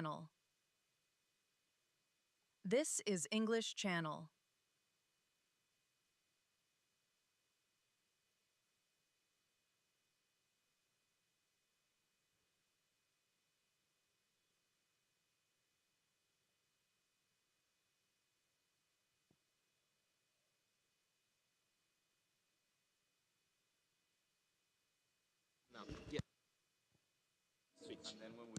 channel. This is English channel. Yeah. Switch. And then when we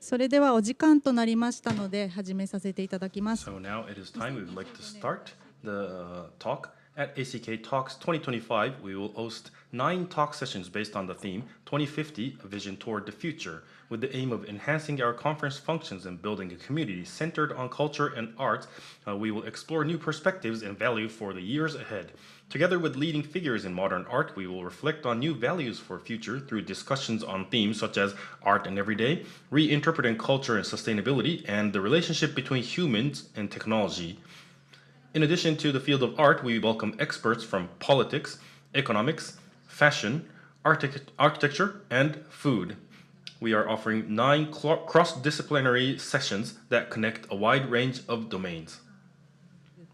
それではお時間となりましたので始めさせていただきます。 So now it is time. We would like to start the talk. At ACK Talks 2025, we will host 9 talk sessions based on the theme 2050, A Vision Toward the Future, with the aim of enhancing our conference functions and building a community centered on culture and art. We will explore new perspectives and value for the years ahead. Together with leading figures in modern art, we will reflect on new values for future through discussions on themes such as art and everyday, reinterpreting culture and sustainability, and the relationship between humans and technology. In addition to the field of art, we welcome experts from politics, economics, fashion, architecture, and food. We are offering 9 cross-disciplinary sessions that connect a wide range of domains.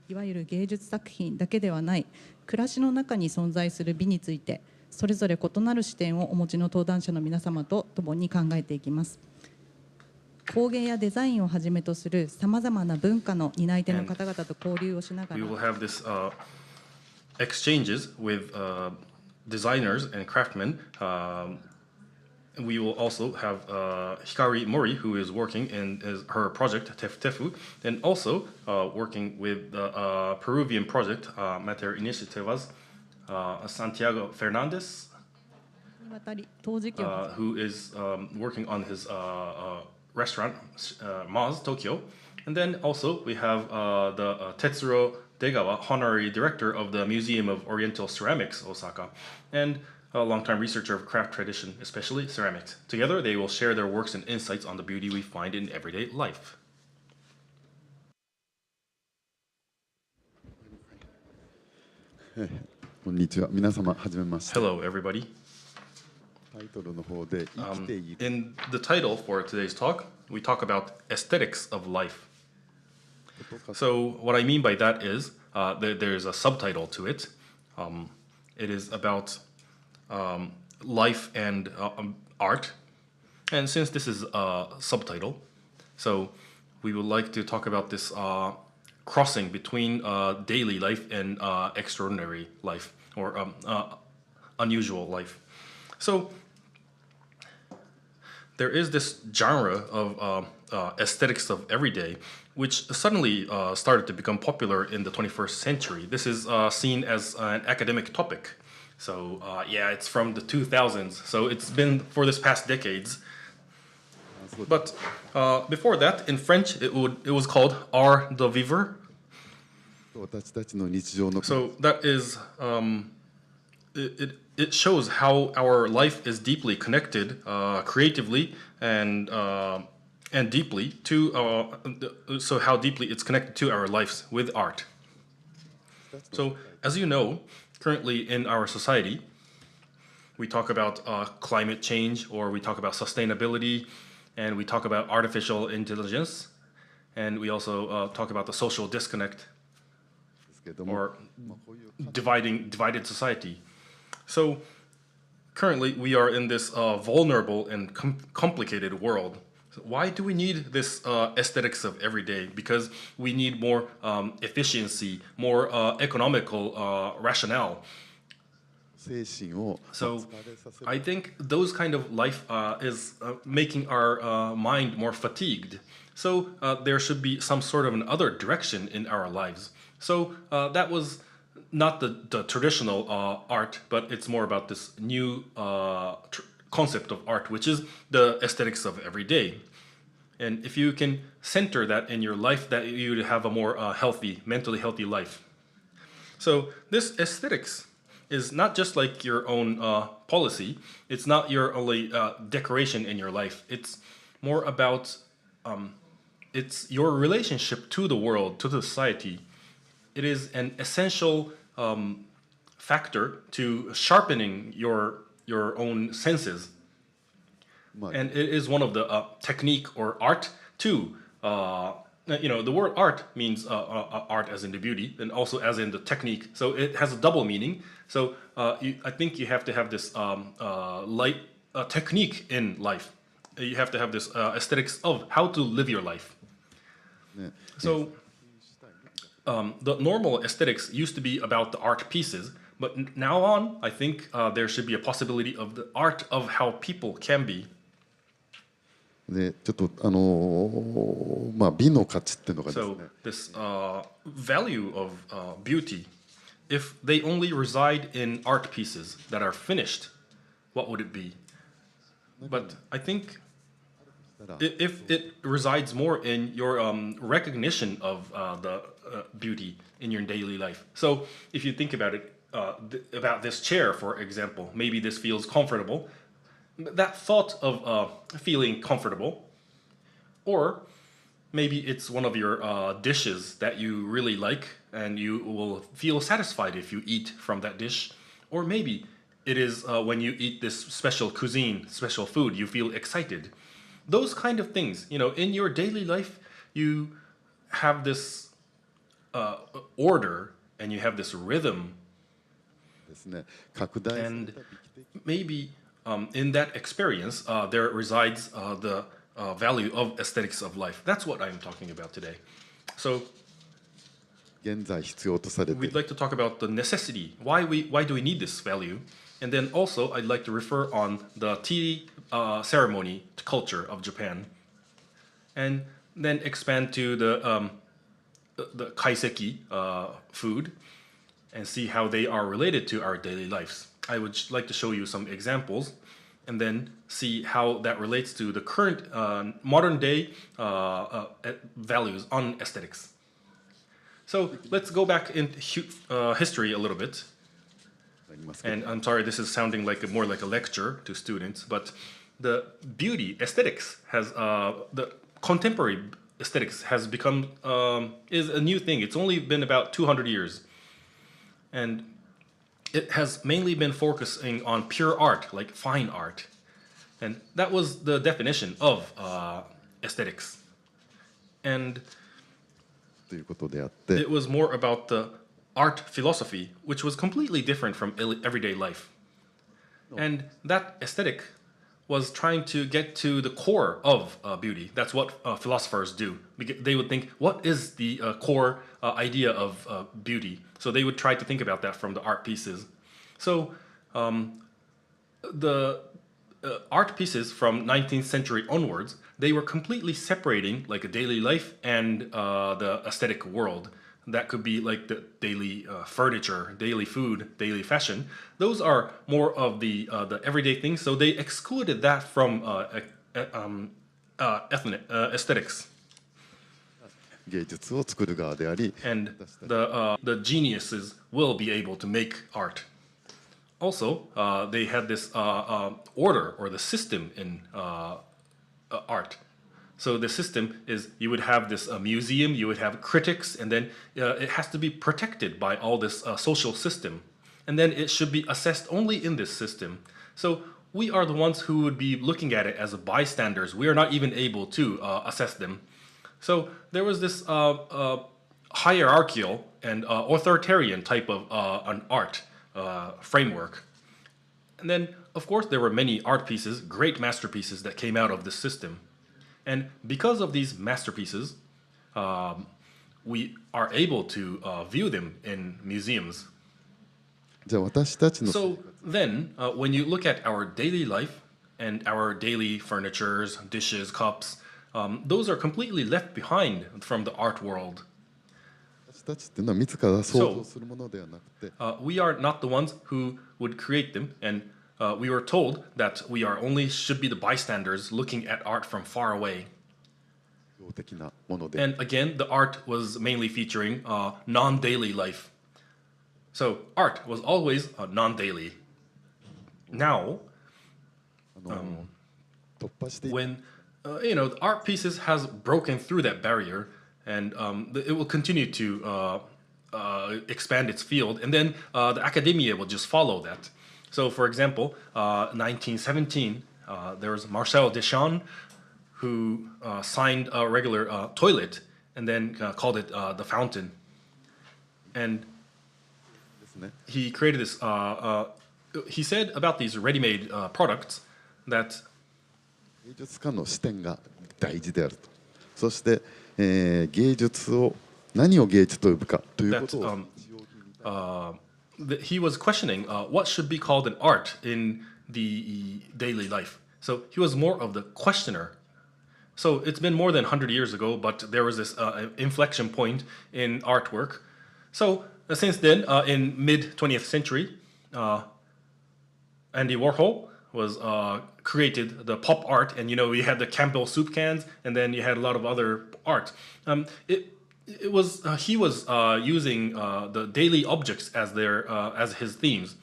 いわゆる芸術作品だけではない暮らしの中に存在する美についてそれぞれ異なる視点をお持ちの登壇者の皆様と共に考えていきます。工芸やデザインをはじめとするさまざまな文化の担い手の方々と交流をしながら We will have this exchanges with designers and craftsmen. We will also have Hikari Mori, who is working in her project tefutefu, and also working with the Peruvian project Mater Iniciativa's Santiago Fernandez, にわたり陶磁器を who is working on his restaurant, Maz Tokyo. And then also we have the Tetsurō Degawa, honorary director of the Museum of Oriental Ceramics, Osaka, and a longtime researcher of craft tradition, especially ceramics. Together, they will share their works and insights on the beauty we find in everyday life. こんにちは。皆様はじめまして。 Hello, everybody. タイトルの方で生きている In the title for today's talk, we talk about aesthetics of life. So what I mean by that is there's a subtitle to it. It is about life and art. And since this is a subtitle, so we would like to talk about this crossing between daily life and extraordinary life or unusual life. So there is this genre of aesthetics of everyday, which suddenly started to become popular in the 21st century. This is seen as an academic topic. So yeah, it's from the 2000s. So it's been for this past decades. But before that, in French, it was called art de vivre. 私たちの日常の So that is, it shows how our life is deeply connected, creatively and deeply to, so how deeply it's connected to our lives with art. So as you know, currently in our society, we talk about climate change, or we talk about sustainability, and we talk about artificial intelligence, and we also talk about the social disconnect ですけども、 or こういう divided society. So currently we are in this vulnerable and complicated world. So why do we need this aesthetics of every day? Because we need more efficiency, more economical rationale. 精神を So 疲れさせる I think those kind of life is making our mind more fatigued. So there should be some sort of another direction in our lives. So that was not the traditional art, but it's more about this new concept of art, which is the aesthetics of every day. And if you can center that in your life, that you would have a more healthy, mentally healthy life. So this aesthetics is not just like your own policy. It's not your only decoration in your life. It's more about it's your relationship to the world, to the society. It is an essential factor to sharpening your own senses. まあ And it is one of the technique or art to, the word art means art as in the beauty and also as in the technique. So it has a double meaning. So I think you have to have this light technique in life. You have to have this aesthetics of how to live your life. ね So the normal aesthetics used to be about the art pieces, but now on, I think there should be a possibility of the art of how people can be. でちょっとまあ美の価値っていうのがですね So this value of beauty, if they only reside in art pieces that are finished, what would it be? But I think if it resides more in your recognition of the beauty in your daily life. So if you think about it, about this chair, for example, maybe this feels comfortable. That thought of feeling comfortable, or maybe it's one of your dishes that you really like and you will feel satisfied if you eat from that dish, or maybe it is when you eat this special cuisine, special food, you feel excited. Those kind of things, in your daily life, you have this order and you have this rhythm, ですね拡大され and た美的 maybe in that experience there resides the value of aesthetics of life. That's what I'm talking about today. So 現在必要とされてい we'd る like to talk about the necessity. Why do we need this value? And then also I'd like to refer on the tea ceremony culture of Japan, and then expand to the kaiseki food, and see how they are related to our daily lives. I would like to show you some examples and then see how that relates to the current modern day values on aesthetics. So let's go back in history a little bit. And I'm sorry, this is sounding like more like a lecture to students, but the beauty aesthetics has the contemporary aesthetics has become is a new thing. It's only been about 200 years, and it has mainly been focusing on pure art, like fine art, and that was the definition of aesthetics. And ということであって、 it was more about the art philosophy, which was completely different from everyday life. And that aesthetic was trying to get to the core of beauty. That's what philosophers do. They would think, what is the core idea of beauty? So they would try to think about that from the art pieces. So the art pieces from 19th century onwards, they were completely separating like a daily life and the aesthetic world. That could be like the daily furniture, daily food, daily fashion. Those are more of the everyday things. So they excluded that from aesthetics. 芸術を作る側であり、 And the geniuses will be able to make art. Also, they had this order or the system in art. So the system is you would have this museum, you would have critics, and then it has to be protected by all this social system. And then it should be assessed only in this system. So we are the ones who would be looking at it as bystanders. We are not even able to assess them. So there was this hierarchical and authoritarian type of an art framework. And then, of course, there were many art pieces, great masterpieces that came out of this system. And because of these masterpieces, we are able to view them in museums. じゃあ私たちの So then, when you look at our daily life and our daily furnitures, dishes, cups, those are completely left behind from the art world. 私たちっていうのは自ら想像するものではなくて、 We are not the ones who would create them, and we were told that we are only should be the bystanders looking at art from far away. 量的なもので、 And again, the art was mainly featuring non-daily life. So art was always non-daily. Now, 突破してい when the art pieces has broken through that barrier, and it will continue to expand its field, and then the academia will just follow that. So, for example, 1917, there was Marcel Deschamps who signed a regular toilet and then called it the fountain. And ですね。 he created this, he said about these ready-made products that 芸術家の視点が大事であると。そして、芸術を何を芸術と呼ぶかということを that he was questioning what should be called an art in the daily life. So he was more of the questioner. So it's been more than 100 years ago, but there was this inflection point in artwork. So since then, in mid-20th century, Andy Warhol was created the pop art, and we had the Campbell soup cans, and then you had a lot of other art. He was using the daily objects as as his themes,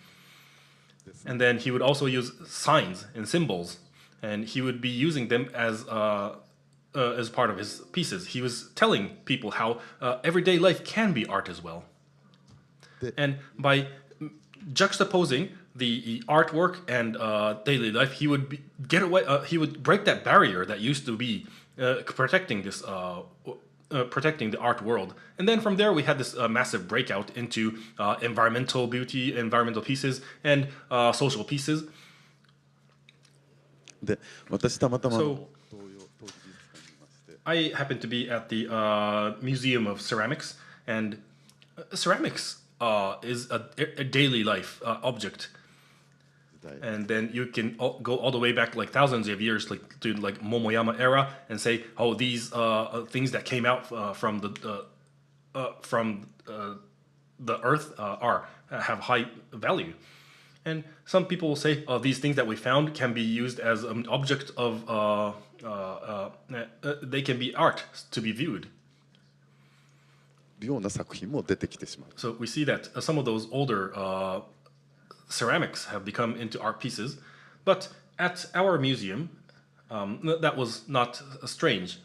and then he would also use signs and symbols, and he would be using them as part of his pieces. He was telling people how everyday life can be art as well, and by juxtaposing the artwork and daily life, he would get away. He would break that barrier that used to be protecting this. Protecting the art world. And then from there we had this massive breakout into environmental beauty, environmental pieces, and social pieces. で、私たまたま So I happen to be at the Museum of Ceramics, and ceramics is a daily life object. And then you can go all the way back like thousands of years, like to like Momoyama era, and say, oh, these things that came out from the earth have high value. And some people will say these things that we found can be used as an object of, they can be art to be viewed. ような作品も出てきてしまう。 So we see that some of those older ceramics have become into art pieces. But at our museum, that was not strange.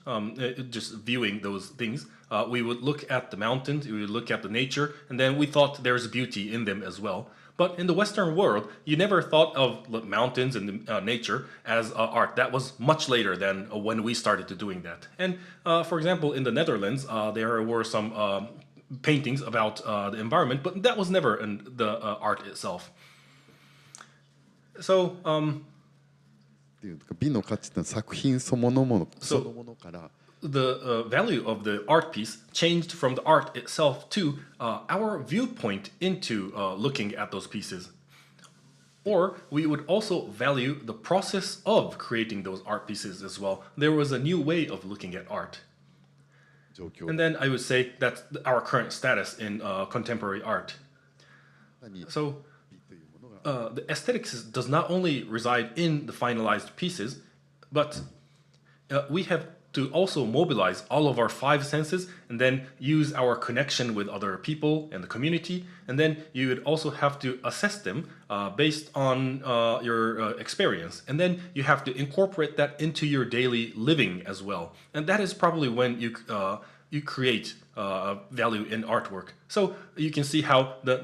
Just viewing those things, we would look at the mountains, we would look at the nature, and then we thought there's beauty in them as well. But in the Western world, you never thought of the mountains and the, nature as art. That was much later than when we started to doing that. And for example, in the Netherlands, there were some paintings about the environment, but that was never in the art itself. So, っていうか美の価値って作品そのものそのものから the value of the art piece changed from the art itself to our viewpoint into looking at those pieces. Or we would also value the process of creating those art pieces as well. There was a new way of looking at art. 状況 And then I would say that's our current status in contemporary art. に So 美というものが the aesthetics does not only reside in the finalized pieces, but we have to also mobilize all of our five senses and then use our connection with other people and the community. And then you would also have to assess them based on your experience. And then you have to incorporate that into your daily living as well. And that is probably when you create value in artwork. So you can see how the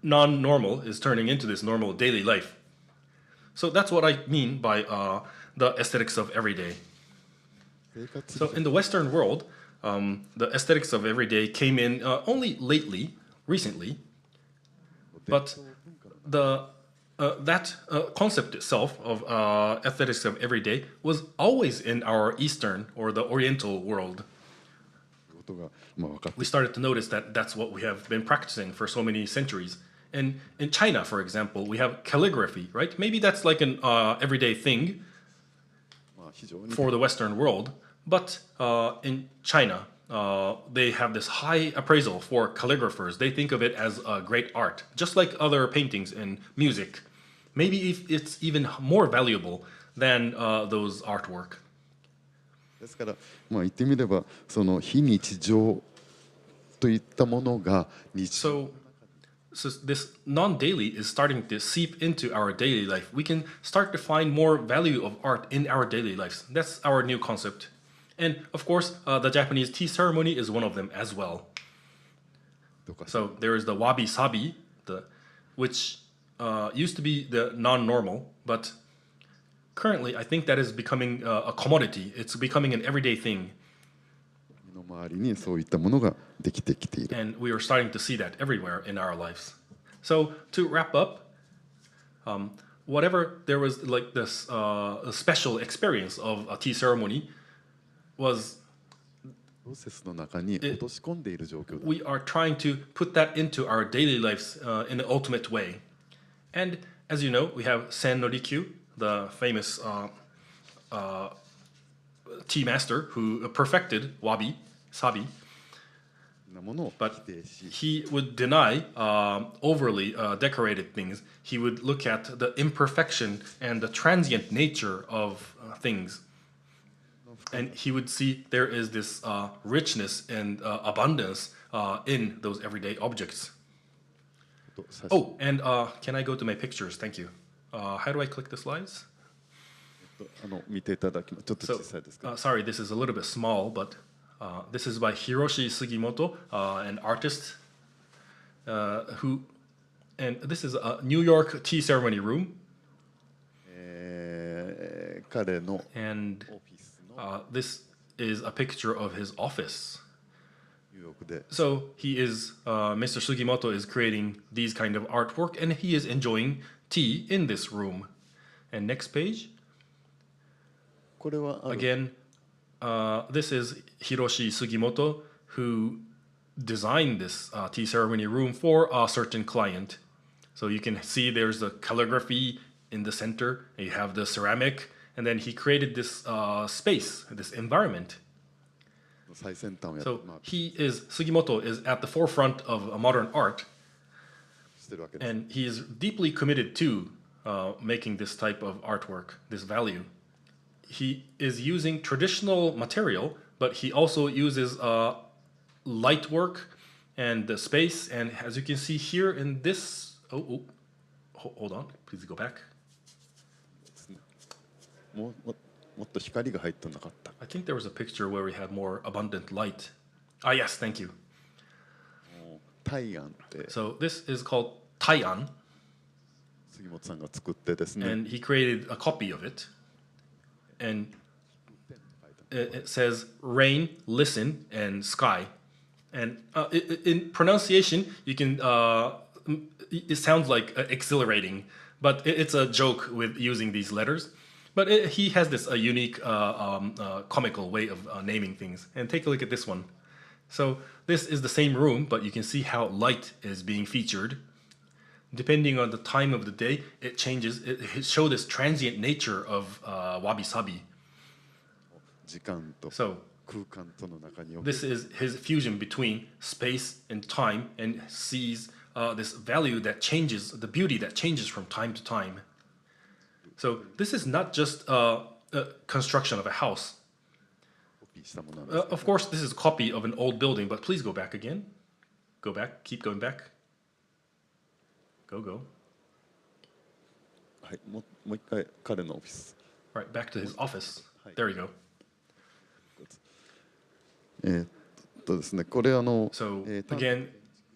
non-normal is turning into this normal daily life. So that's what I mean by the aesthetics of everyday. 生活 So in the Western world, the aesthetics of everyday came in only lately, recently, but the that concept itself of aesthetics of everyday was always in our Eastern or the Oriental world. ことがまあ分かって We started to notice that that's what we have been practicing for so many centuries. And in China, for example, we have calligraphy, right? Maybe that's like an everyday thing まあ非常に for the Western world, but in China, they have this high appraisal for calligraphers. They think of it as a great art, just like other paintings and music. Maybe if it's even more valuable than those artwork. ですからまあ言ってみればその非日常といったものが日常 So this non-daily is starting to seep into our daily life. We can start to find more value of art in our daily lives. That's our new concept. And of course, the Japanese tea ceremony is one of them as well. とか So there is the wabi-sabi, which used to be the non-normal, but currently I think that is becoming a commodity. It's becoming an everyday thing. 身の回りにそういったものができてきている And we are starting to see that everywhere in our lives. So to wrap up, whatever there was like this a special experience of a tea ceremony was プロセスの中に落とし込んでいる状況だ we are trying to put that into our daily lives in an ultimate way. And as you know, we have Sen no Rikyu, the famous tea master who perfected wabi, sabi. なものを But 否定し he would deny overly decorated things. He would look at the imperfection and the transient nature of things. And he would see there is this richness and abundance in those everyday objects. と指し Oh, and can I go to my pictures? Thank you. How do I click the slides? 見ていただきますちょっと So, 小さいですけど sorry, this is a little bit small, but this is by Hiroshi Sugimoto, an artist who, and this is a New York tea ceremony room, 彼の and オフィスの this is a picture of his office. ニューヨークで So he is, Mr. Sugimoto is creating these kind of artwork, and he is enjoying tea in this room. And next page. これはある Again, this is Hiroshi Sugimoto, who designed this tea ceremony room for a certain client. So you can see there's the calligraphy in the center, and you have the ceramic, and then he created this space, this environment. 最先端をやって So Sugimoto is at the forefront of modern art, してるわけです。 and he is deeply committed to making this type of artwork, this value. He is using traditional material, but he also uses light work and the space. And as you can see here in this, hold on, please go back. もっと光が入ってなかった。 I think there was a picture where we had more abundant light. Ah, yes, thank you. 大安って So this is called Taian, 杉本さんが作ってですね。 and he created a copy of it. And it says rain, listen, and sky. And in pronunciation, you can it sounds like exhilarating, but it's a joke with using these letters. But he has this unique comical way of naming things. And take a look at this one. So this is the same room, but you can see how light is being featured. Depending on the time of the day, it changes. It shows this transient nature of wabi-sabi. 時間と So 空間との中におけ this is his fusion between space and time, and sees this value that changes, the beauty that changes from time to time. So this is not just a construction of a house. コピーしたものなんです。 Of course, this is a copy of an old building, but please go back again. Go back, keep going back. Go. はい、もう一回彼のオフィス。 Right, back to his office. There we go. ですね、これSo again,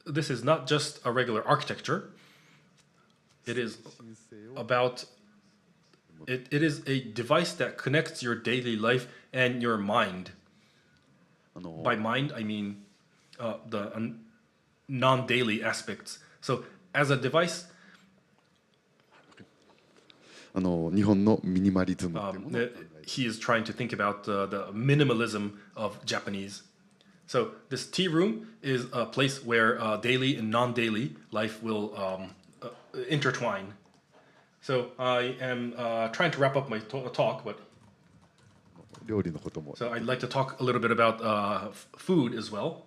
this is not just a regular architecture. It is about it is a device that connects your daily life and your mind. By mind, I mean the non-daily aspects. So as a device, 日本のミニマリズムっていうものを he is trying to think about the minimalism of Japanese. So this tea room is a place where daily and non-daily life will intertwine. So I am trying to wrap up my talk, but 料理のことも so I'd like to talk a little bit about food as well.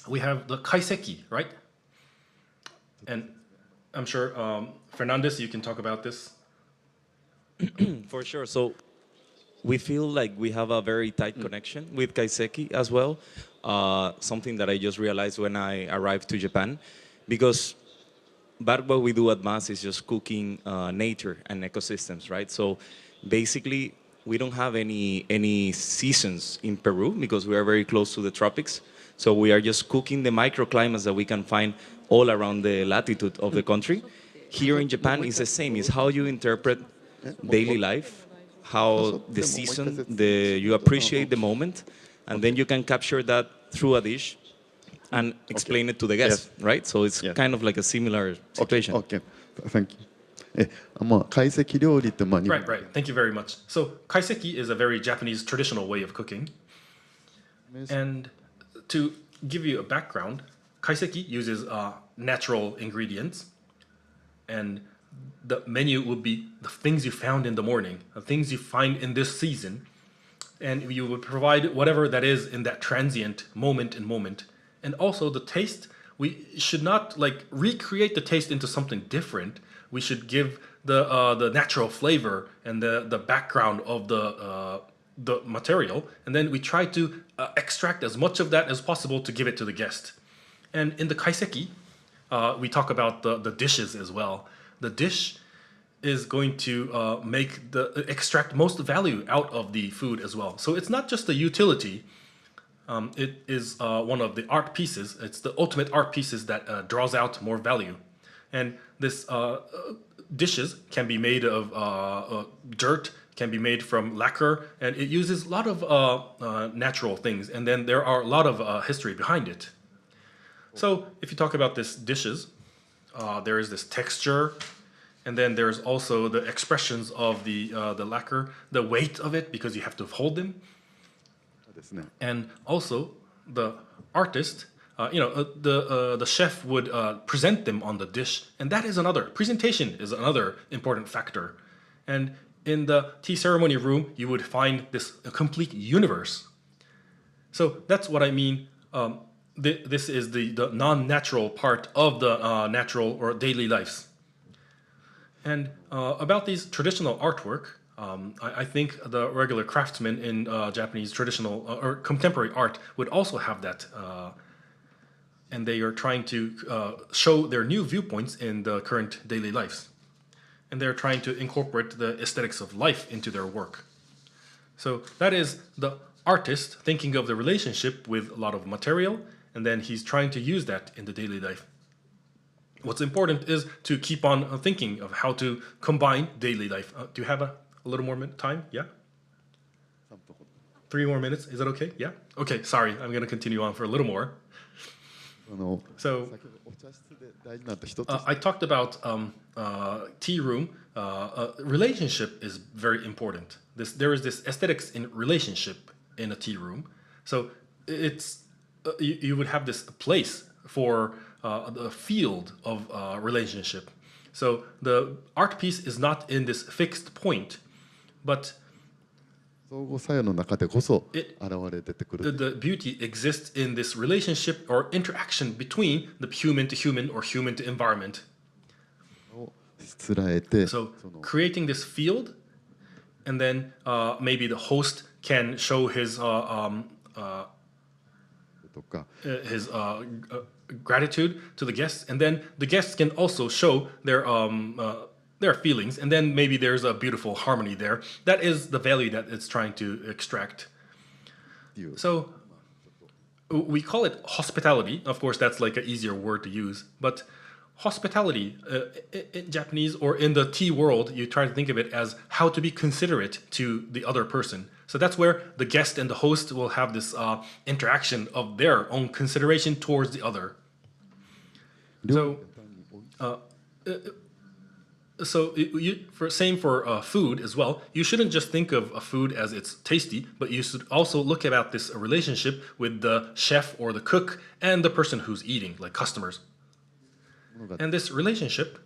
We have the kaiseki, right? And I'm sure Fernandez, you can talk about this. For sure. So we feel like we have a very tight connection with kaiseki as well. Something that I just realized when I arrived to Japan, because but what we do at MAS is just cooking nature and ecosystems, right? So basically, we don't have any seasons in Peru because we are very close to the tropics. So we are just cooking the microclimates that we can find all around the latitude of the country. Here in Japan, it's the same. It's how you interpret daily life, how the season, you appreciate the moment, and then you can capture that through a dish and explain it to the guest, right? So it's kind of like a similar situation. Okay, thank you. まあ懐石料理ってまあ日本 Right. Thank you very much. So kaiseki is a very Japanese traditional way of cooking. And to give you a background, kaiseki uses natural ingredients, and the menu would be the things you found in the morning, the things you find in this season, and you would provide whatever that is in that transient moment. And also the taste, we should not like recreate the taste into something different. We should give the natural flavor and the background of the material, and then we try to extract as much of that as possible to give it to the guest. And in the kaiseki, we talk about the dishes as well. The dish is going to extract most value out of the food as well. So it's not just a utility. It is one of the art pieces. It's the ultimate art pieces that draws out more value. And this dishes can be made of dirt, can be made from lacquer, and it uses a lot of natural things. And then there are a lot of history behind it. So if you talk about this dishes, there is this texture, and then there's also the expressions of the lacquer, the weight of it because you have to hold them, ですね。 and also the artist. The chef would present them on the dish, and that is another presentation is another important factor. And in the tea ceremony room, you would find this complete universe. So that's what I mean. This is the non-natural part of the natural or daily lives. And about these traditional artwork, I think the regular craftsmen in Japanese traditional or contemporary art would also have that. And they are trying to show their new viewpoints in the current daily lives. And they're trying to incorporate the aesthetics of life into their work. So that is the artist thinking of the relationship with a lot of material, and then he's trying to use that in the daily life. What's important is to keep on thinking of how to combine daily life. Do you have a little more time? Yeah? 3 more minutes? Is that okay? Yeah? Okay, sorry. I'm going to continue on for a little more. So, I talked about tea room. Relationship is very important. There is this aesthetics in relationship in a tea room. So it's you would have this place for the field of relationship. So the art piece is not in this fixed point, but the beauty exists in this relationship or interaction between the human to human or human to environment. So creating this field, and then maybe the host can show his gratitude to the guests, and then the guests can also show their feelings, and then maybe there's a beautiful harmony there. That is the value that it's trying to extract. So we call it hospitality. Of course, that's like an easier word to use, but hospitality in Japanese or in the tea world, you try to think of it as how to be considerate to the other person. So that's where the guest and the host will have this interaction of their own consideration towards the other. So, same for food as well. You shouldn't just think of a food as it's tasty, but you should also look about this relationship with the chef or the cook and the person who's eating, like customers. And this relationship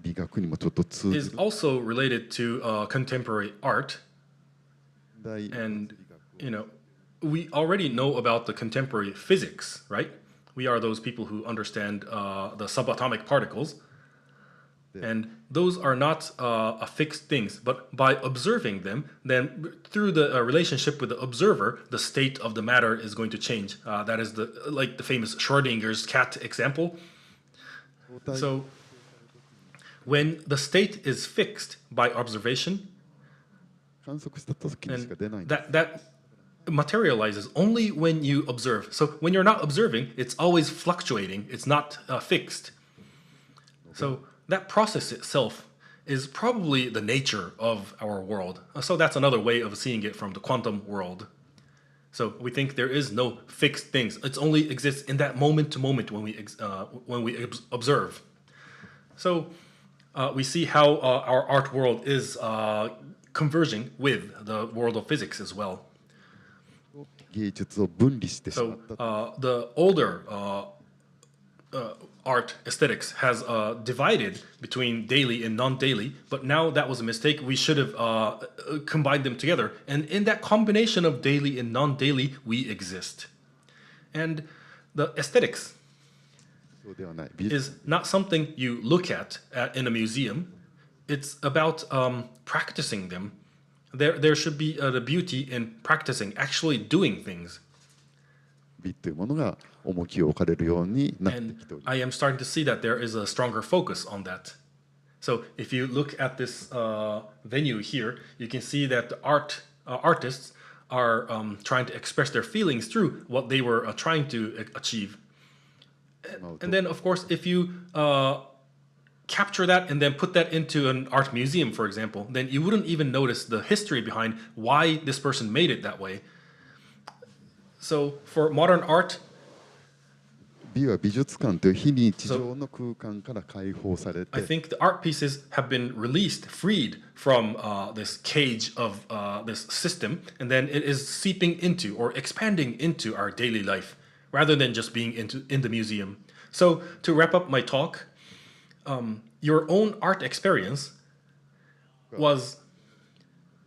is also related to contemporary art. And, we already know about the contemporary physics, right? We are those people who understand the subatomic particles. And those are not fixed things, but by observing them, then through the relationship with the observer, the state of the matter is going to change. That is the famous Schrödinger's cat example. So when the state is fixed by observation, and that materializes only when you observe. So when you're not observing, it's always fluctuating. It's not fixed. So that process itself is probably the nature of our world. So that's another way of seeing it from the quantum world. So we think there is no fixed things. It only exists in that moment to moment when we observe. So we see how our art world is converging with the world of physics as well. So the older art aesthetics has divided between daily and non-daily, but now that was a mistake. We should have combined them together. And in that combination of daily and non-daily, we exist. And the aesthetics is not something you look at in a museum. It's about practicing them. There should be the beauty in practicing, actually doing things. And I am starting to see that there is a stronger focus on that. So if you look at this venue here, you can see that the artists are trying to express their feelings through what they were trying to achieve. And then, of course, if you capture that and then put that into an art museum, for example, then you wouldn't even notice the history behind why this person made it that way. So for modern art, I think the art pieces have been released, freed from this cage of this system, and then it is seeping into or expanding into our daily life rather than just being in the museum. So to wrap up my talk, your own art experience was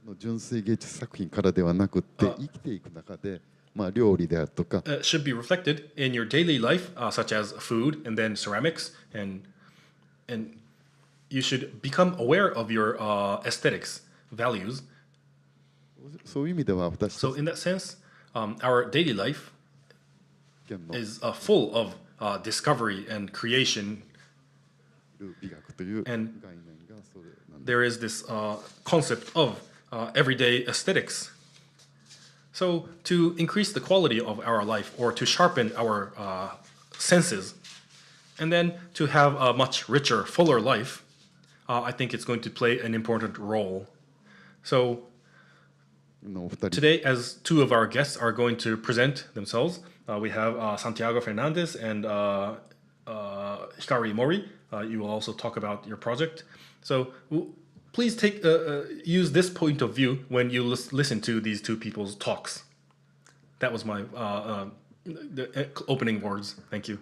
の純粋芸術作品からではなくって生きていく中で、まあ、料理であるとか、should be reflected in your daily life, such as food and then ceramics, and you should become aware of your aesthetics values. そういう意味では私た So ち in that sense, our daily life の is full of discovery and creation. 美学という概 And 念がそれなんで there is this concept of everyday aesthetics. So to increase the quality of our life or to sharpen our senses, and then to have a much richer, fuller life, I think it's going to play an important role. So のお二人 today, as two of our guests are going to present themselves, we have Santiago Fernandez and Hikari Mori. You will also talk about your project. So please use this point of view when you listen to these two people's talks. That was my the opening words. Thank you.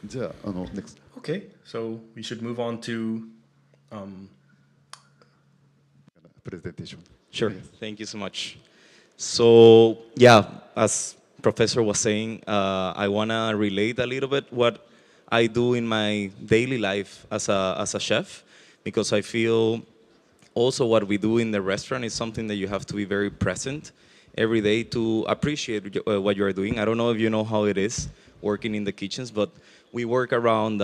じゃあNEXT Okay, so we should move on to プレゼンテーション Sure. Thank you so much. So yeah, as Professor was saying, I wanna relate a little bit what I do in my daily life as a chef, because I feel also what we do in the restaurant is something that you have to be very present every day to appreciate what you are doing. I don't know if you know how it is working in the kitchens, but we work around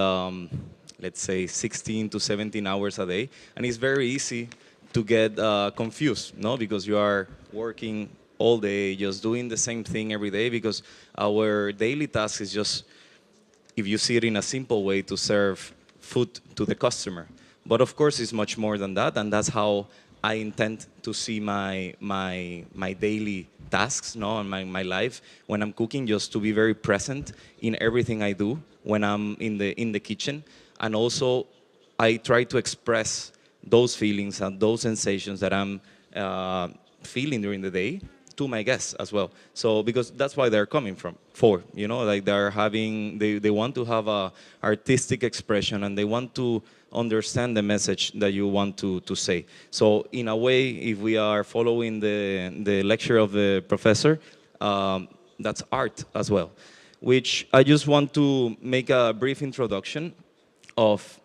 let's say 16 to 17 hours a day, and it's very easy to get confused, no? Because you are working all day, just doing the same thing every day, because our daily task is just, if you see it in a simple way, to serve food to the customer. But of course, it's much more than that, and that's how I intend to see my daily tasks, no, and my life when I'm cooking, just to be very present in everything I do when I'm in the kitchen, and also I try to express those feelings and those sensations that I'm feeling during the day to my guests as well. So because that's why they're coming for, you know, like they want to have a artistic expression, and they want to understand the message that you want to say. So in a way, if we are following the lecture of the professor, that's art as well, which I just want to make a brief introduction of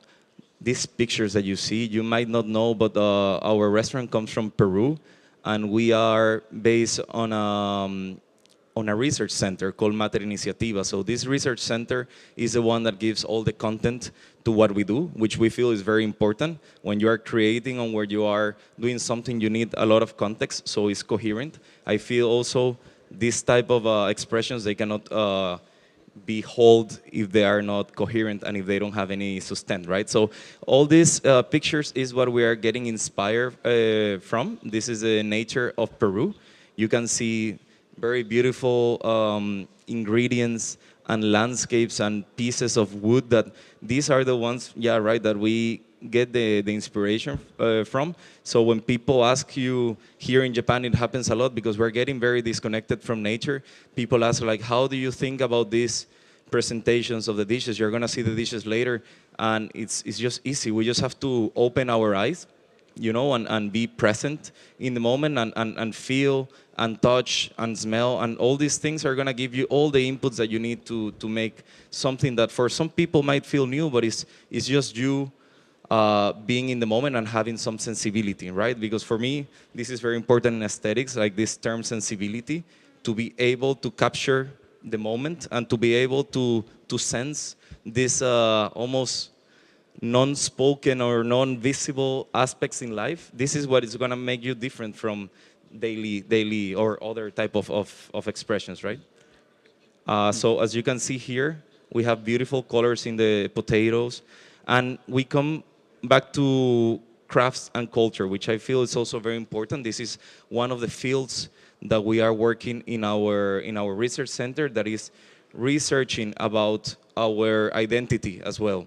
these pictures that you see. You might not know, but our restaurant comes from Peru, and we are based on a research center called Mater Iniciativa. So this research center is the one that gives all the content to what we do, which we feel is very important. When you are creating and where you are doing something, you need a lot of context, so it's coherent. I feel also this type of expressions, they cannot be held if they are not coherent and if they don't have any sustain, right? So all these pictures is what we are getting inspired from. This is the nature of Peru. You can see very beautiful ingredients and landscapes and pieces of wood, that these are the ones, yeah, right, that we get the inspiration from. So when people ask you, here in Japan it happens a lot because we're getting very disconnected from nature. People ask, like, how do you think about these presentations of the dishes? You're gonna see the dishes later, and it's just easy. We just have to open our eyes, you know, and be present in the moment, and feel and touch and smell, and all these things are gonna give you all the inputs that you need to make something that for some people might feel new, but it's just you being in the moment and having some sensibility, right? Because for me, this is very important in aesthetics, like this term sensibility, to be able to capture the moment and to be able to sense this almost non-spoken or non-visible aspects in life. This is what is going to make you different from daily or other type of expressions, right? So as you can see here, we have beautiful colors in the potatoes, and we come back to crafts and culture, which I feel is also very important. This is one of the fields that we are working in our research center, that is researching about our identity as well.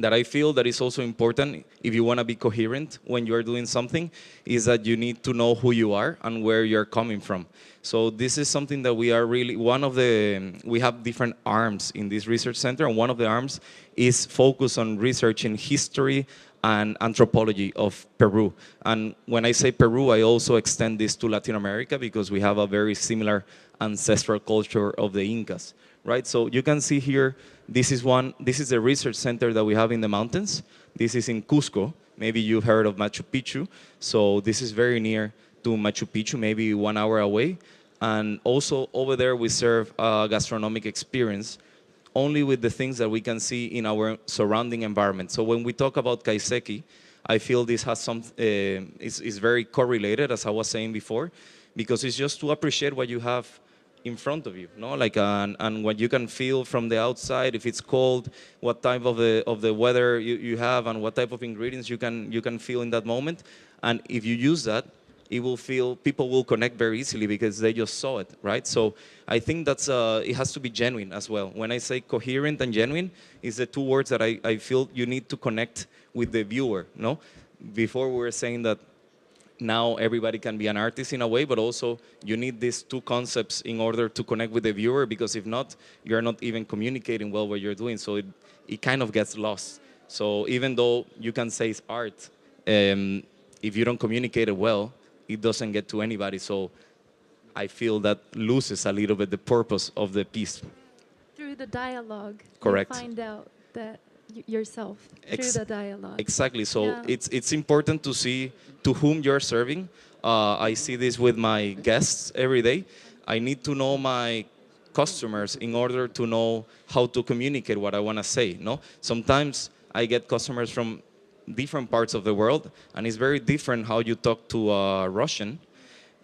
that I feel that is also important if you want to be coherent when you are doing something is that you need to know who you are and where you're coming from. So this is something that we are really, we have different arms in this research center, and one of the arms is focused on researching history and anthropology of Peru. And when I say Peru, I also extend this to Latin America because we have a very similar ancestral culture of the Incas, right? So you can see here, this is the research center that we have in the mountains. This is in Cusco. Maybe you've heard of Machu Picchu. So this is very near to Machu Picchu, maybe 1 hour away. And also over there, we serve a gastronomic experience only with the things that we can see in our surrounding environment. So when we talk about kaiseki, I feel this has is very correlated, as I was saying before, because it's just to appreciate what you have in front of you, no? Like and what you can feel from the outside, if it's cold, what type of the weather you have, and what type of ingredients you can feel in that moment. And if you use that, people will connect very easily because they just saw it, right? So I think that's it has to be genuine as well. When I say coherent and genuine, is the two words that I feel you need to connect with the viewer, no? Before we were saying that now everybody can be an artist in a way, but also you need these two concepts in order to connect with the viewer, because if not, you're not even communicating well what you're doing, so it kind of gets lost. So even though you can say it's art, if you don't communicate it well, it doesn't get to anybody. So I feel that loses a little bit the purpose of the piece. Through the dialogue, Correct. you find out that yourself through the dialogue. Exactly. So Yeah. it's important to see to whom you're serving. I see this with my guests every day. I need to know my customers in order to know how to communicate what I want to say. No, sometimes I get customers from different parts of the world, and it's very different how you talk to a Russian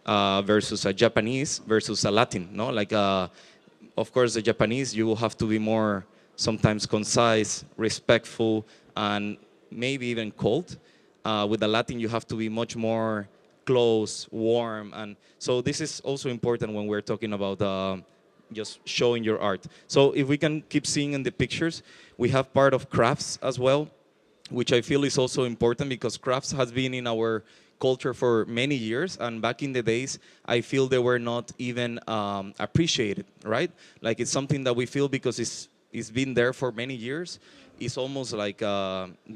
versus a Japanese versus a Latin. No, like of course the Japanese, you will have to be more sometimes concise, respectful, and maybe even cold. With the Latin, you have to be much more close, warm, and so this is also important when we're talking about just showing your art. So if we can keep seeing in the pictures, we have part of crafts as well, which I feel is also important because crafts has been in our culture for many years, and back in the days, I feel they were not even appreciated, right? Like it's something that we feel because it's been there for many years. It's almost like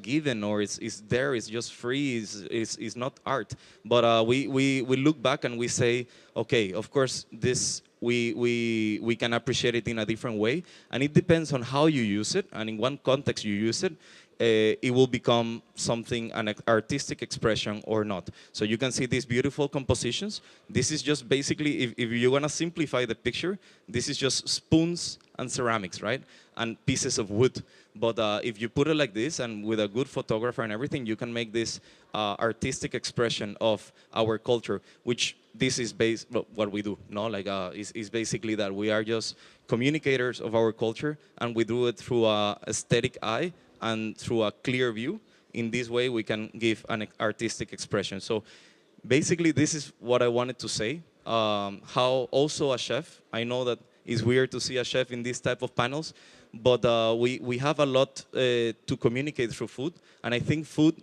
given, or it's there. It's just free. It's not art. But we look back and we say, okay, of course this we can appreciate it in a different way, and it depends on how you use it and in what context you use it. It will become something, an artistic expression or not. So you can see these beautiful compositions. This is just basically, if you want to simplify the picture, this is just spoons and ceramics, right? And pieces of wood. But if you put it like this, and with a good photographer and everything, you can make this artistic expression of our culture, which this is what we do, no? Like is basically that we are just communicators of our culture, and we do it through a aesthetic eye and through a clear view. In this way, we can give an artistic expression. So basically, this is what I wanted to say. How also a chef, I know that it's weird to see a chef in this type of panels, but we have a lot to communicate through food. And I think food,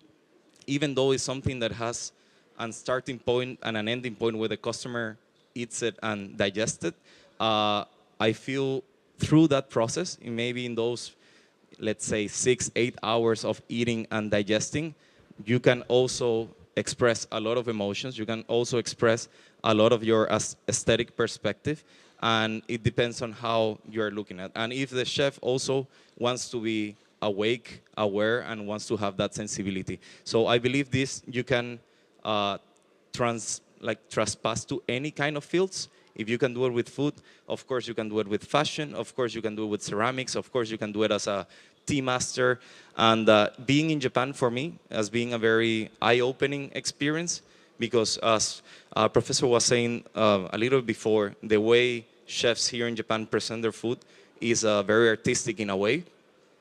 even though it's something that has a starting point and an ending point where the customer eats it and digests it, I feel through that process, maybe in those, let's say 6-8 hours of eating and digesting, you can also express a lot of emotions. You can also express a lot of your aesthetic perspective, and it depends on how you're looking at. And if the chef also wants to be awake, aware, and wants to have that sensibility. So I believe this you can trespass to any kind of fields. If you can do it with food, of course you can do it with fashion, of course you can do it with ceramics, of course you can do it as a tea master. And being in Japan for me has been a very eye-opening experience, because as Professor was saying a little before, the way chefs here in Japan present their food is very artistic in a way.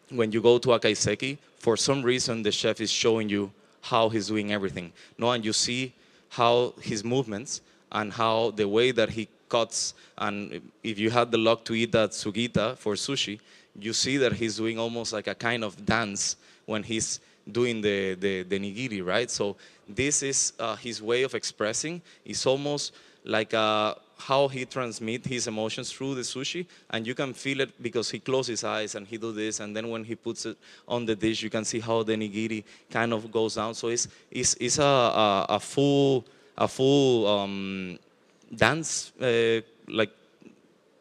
When you go to a kaiseki, for some reason the chef is showing you how he's doing everything. No, and you see how his movements and how the way that he cuts, and if you had the luck to eat that sugita for sushi, you see that he's doing almost like a kind of dance when he's doing the nigiri, right? So this is his way of expressing. It's almost like how he transmits his emotions through the sushi, and you can feel it because he closes his eyes and he do this, and then when he puts it on the dish, you can see how the nigiri kind of goes down. So it's a full dance like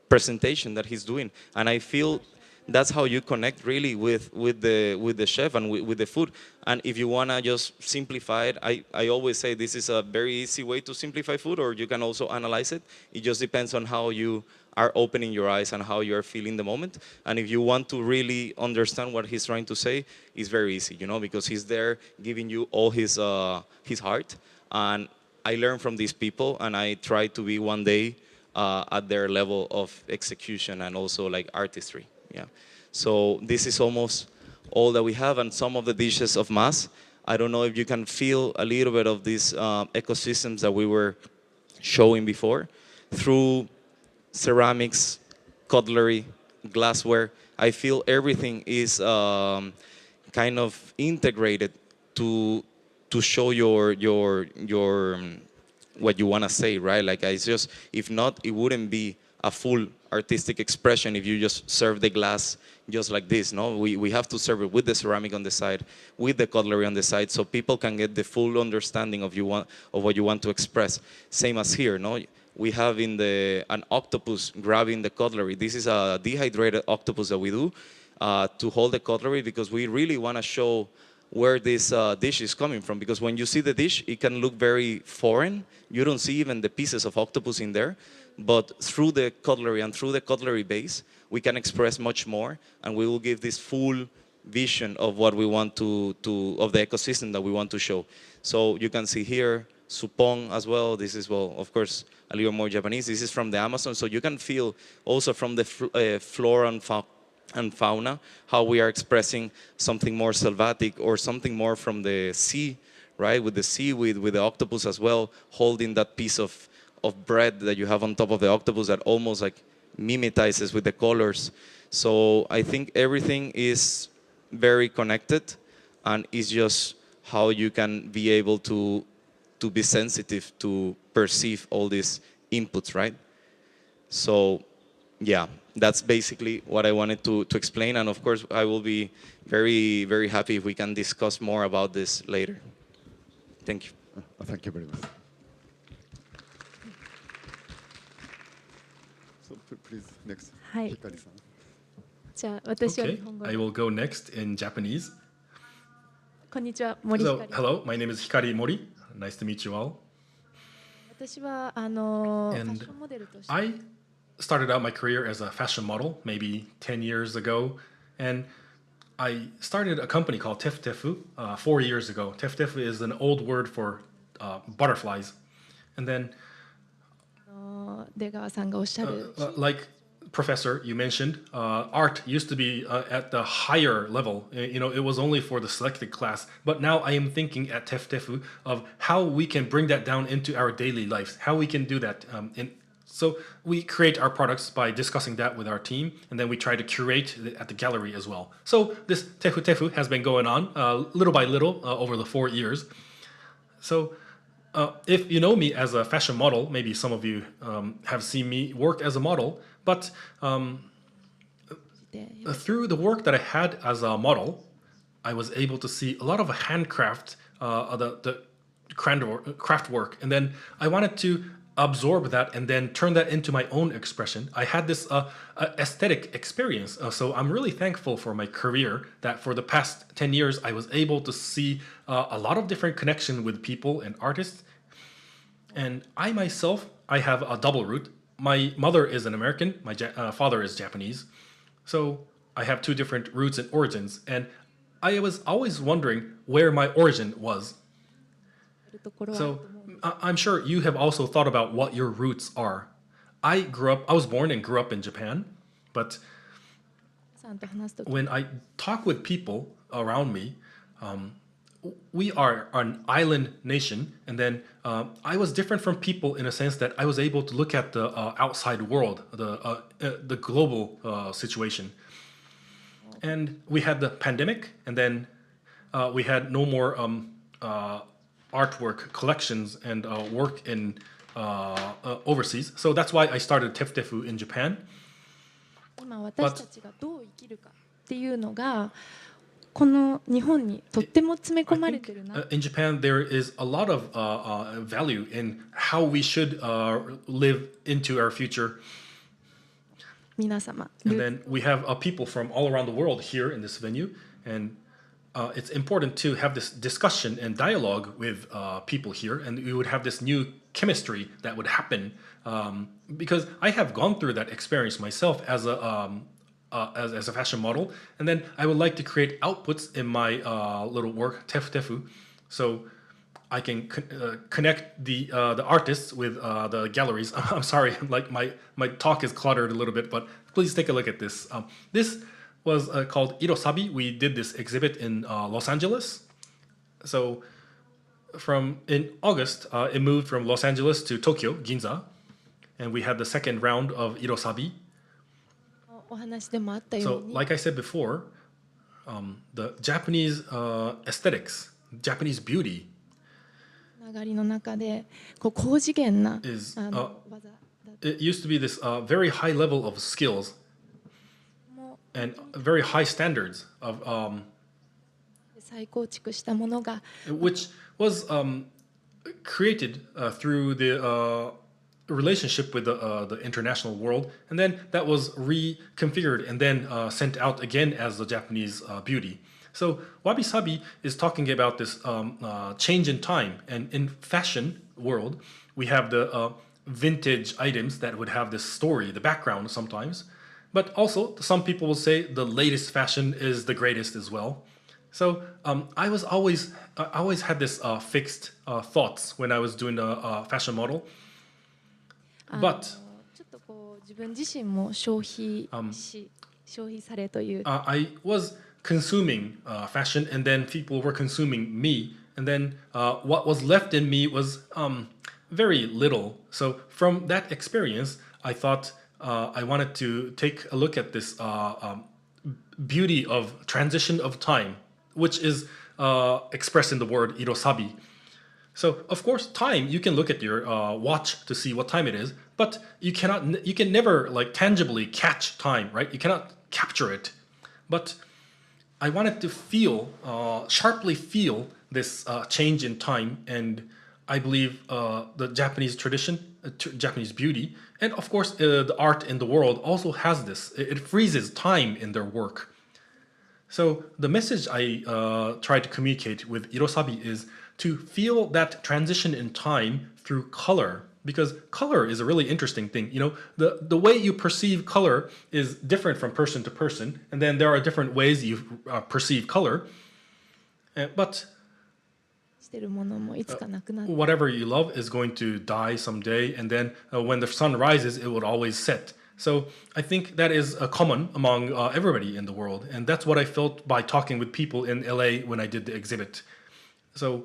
presentation that he's doing, and I feel that's how you connect really with the chef and with the food. And if you wanna just simplify it, I always say this is a very easy way to simplify food, or you can also analyze it. It just depends on how you are opening your eyes and how you are feeling the moment. And if you want to really understand what he's trying to say, it's very easy, you know, because he's there giving you all his heart. And I learn from these people, and I try to be one day at their level of execution and also like artistry. Yeah. So this is almost all that we have, and some of the dishes of Mas. I don't know if you can feel a little bit of these ecosystems that we were showing before through ceramics, cutlery, glassware. I feel everything is kind of integrated to show your what you want to say, right? Like it's just, if not, it wouldn't be a full artistic expression if you just serve the glass just like this. No, we have to serve it with the ceramic on the side, with the cutlery on the side, so people can get the full understanding of what you want to express. Same as here, no, we have an octopus grabbing the cutlery. This is a dehydrated octopus that we do to hold the cutlery, because we really want to show where this dish is coming from. Because when you see the dish, it can look very foreign. You don't see even the pieces of octopus in there. But through the cutlery and through the cutlery base, we can express much more, and we will give this full vision of what we want of the ecosystem that we want to show. So you can see here, supong as well. This is, well, of course, a little more Japanese. This is from the Amazon. So you can feel also from the flora and fauna how we are expressing something more selvatic or something more from the sea, right? With the seaweed, with the octopus as well, holding that piece of bread that you have on top of the octopus that almost like mimetizes with the colors. So I think everything is very connected, and it's just how you can be able to be sensitive to perceive all these inputs, right? So yeah, that's basically what I wanted to explain. And of course, I will be very, very happy if we can discuss more about this later. Thank you. Thank you very much. So please, next. はい。 Hikari-san. じゃあ私は Okay, 日本語 I will go next in Japanese. こんにちは、森 So, ひかり。 hello, my name is Hikari Mori. Nice to meet you all. 私はファッ And ションモデルとして I started out my career as a fashion model maybe 10 years ago, and I started a company called tefutefu 4 years ago. Tefutefu is an old word for butterflies. And then, 出川さんがおっしゃる like Professor, you mentioned, art used to be at the higher level. You know, it was only for the selected class. But now I am thinking at tefutefu of how we can bring that down into our daily lives, how we can do that. So we create our products by discussing that with our team, and then we try to curate at the gallery as well. So this tefutefu has been going on little by little over the 4 years. So if you know me as a fashion model, maybe some of you have seen me work as a model, but through the work that I had as a model, I was able to see a lot of handcraft, the craft work, and then I wanted to absorb that and then turn that into my own expression. I had this aesthetic experience, so I'm really thankful for my career that for the past 10 years I was able to see a lot of different connection with people and artists. And I myself, I have a double root. My mother is an American, my father is Japanese. So I have two different roots and origins, and I was always wondering where my origin was. ところは So I'm sure you have also thought about what your roots are. I was born and grew up in Japan, but さんと話すとき when I talk with people around me, we are an island nation, and then I was different from people in a sense that I was able to look at the outside world, the global situation. And we had the pandemic, and then we had no more artwork collections and work in overseas. So that's why I started tefutefu in Japan. 今私たちがどう生きるかっていうのがこの日本にとっても詰め込まれてるな。In Japan, there is a lot of value in how we should live into our future. 皆様。 And then we have people from all around the world here in this venue, and it's important to have this discussion and dialogue with people here, and we would have this new chemistry that would happen because I have gone through that experience myself as a fashion model, and then I would like to create outputs in my little work tefutefu, so I can connect the artists with the galleries. I'm sorry, like my talk is cluttered a little bit, but please take a look at this. This was called Irosabi. We did this exhibit in Los Angeles. So in August, it moved from Los Angeles to Tokyo, Ginza, and we had the second round of Irosabi. お話でもあったよ So, うに、 like I said before, the Japanese aesthetics, Japanese beauty つながりの中でこう高次元な is 技だっ it used to be this very high level of skills も and very high standards of 再構築したものが which was created through the relationship with the international world, and then that was reconfigured and then sent out again as the Japanese beauty. So Wabi Sabi is talking about this change in time, and in fashion world, we have the vintage items that would have this story, the background sometimes, but also some people will say the latest fashion is the greatest as well. So I always had this fixed thoughts when I was doing a fashion model. ちょっとこう自分自身も消費されという I was consuming fashion, and then people were consuming me, and then what was left in me was very little. So from that experience, I thought I wanted to take a look at this beauty of transition of time, which is expressed in the word irosabi. So of course, time, you can look at your watch to see what time it is, but you can never like tangibly catch time, right? You cannot capture it. But I wanted to sharply feel this change in time, and I believe the Japanese tradition, Japanese beauty, and of course the art in the world also has this. It freezes time in their work. So the message I try to communicate with irosabi is to feel that transition in time through color, because color is a really interesting thing. You know, the way you perceive color is different from person to person, and then there are different ways you perceive color. But してるものもいつかなくなって whatever you love is going to die someday, and then when the sun rises, it would always set. So I think that is common among everybody in the world, and that's what I felt by talking with people in LA when I did the exhibit. So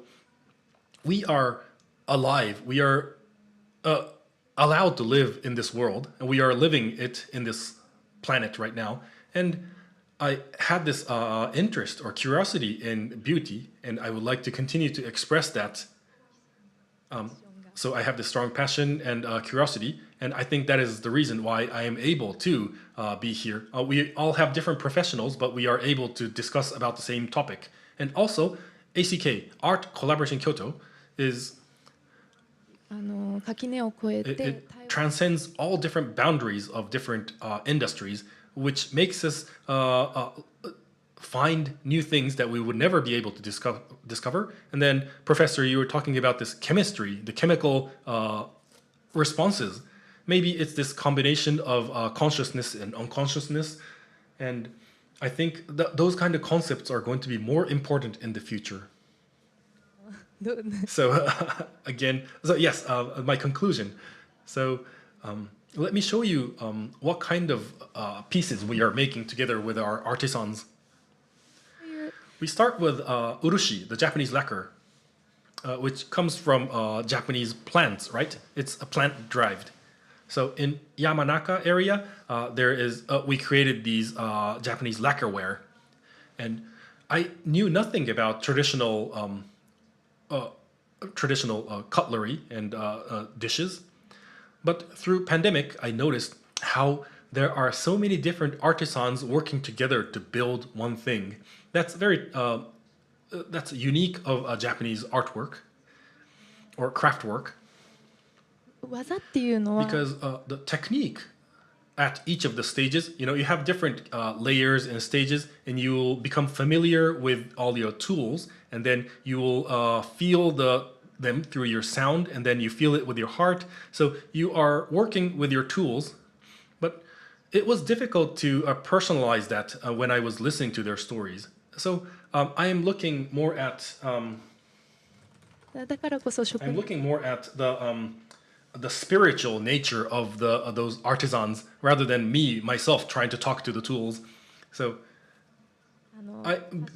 we are alive. We are allowed to live in this world, and we are living it in this planet right now. And I had this interest or curiosity in beauty, and I would like to continue to express that. So I have this strong passion and curiosity, and I think that is the reason why I am able to be here. We all have different professionals, but we are able to discuss about the same topic. And also, ACK, Art Collaboration Kyoto, is 垣根を越え it て transcends all different boundaries of different industries, which makes us find new things that we would never be able to discover. And then, Professor, you were talking about this chemistry, the chemical responses. Maybe it's this combination of consciousness and unconsciousness. And I think those kind of concepts are going to be more important in the future. So again, yes, my conclusion. So let me show you what kind of pieces we are making together with our artisans. We start with urushi, the Japanese lacquer, which comes from Japanese plants, right? It's a plant derived. So in Yamanaka area, we created these Japanese lacquerware, and I knew nothing about traditional cutlery and dishes. But through pandemic, I noticed how there are so many different artisans working together to build one thing. That's unique of Japanese artwork or craft work 技っていうのは because the technique at each of the stages, you have different layers and stages, and you will become familiar with all your tools, and then you will feel them through your sound, and then you feel it with your heart. So you are working with your tools, but it was difficult to personalize that when I was listening to their stories. So I am looking more at だからこそ職 I'm 人 looking more at the spiritual nature of those artisans rather than me myself trying to talk to the tools. So あの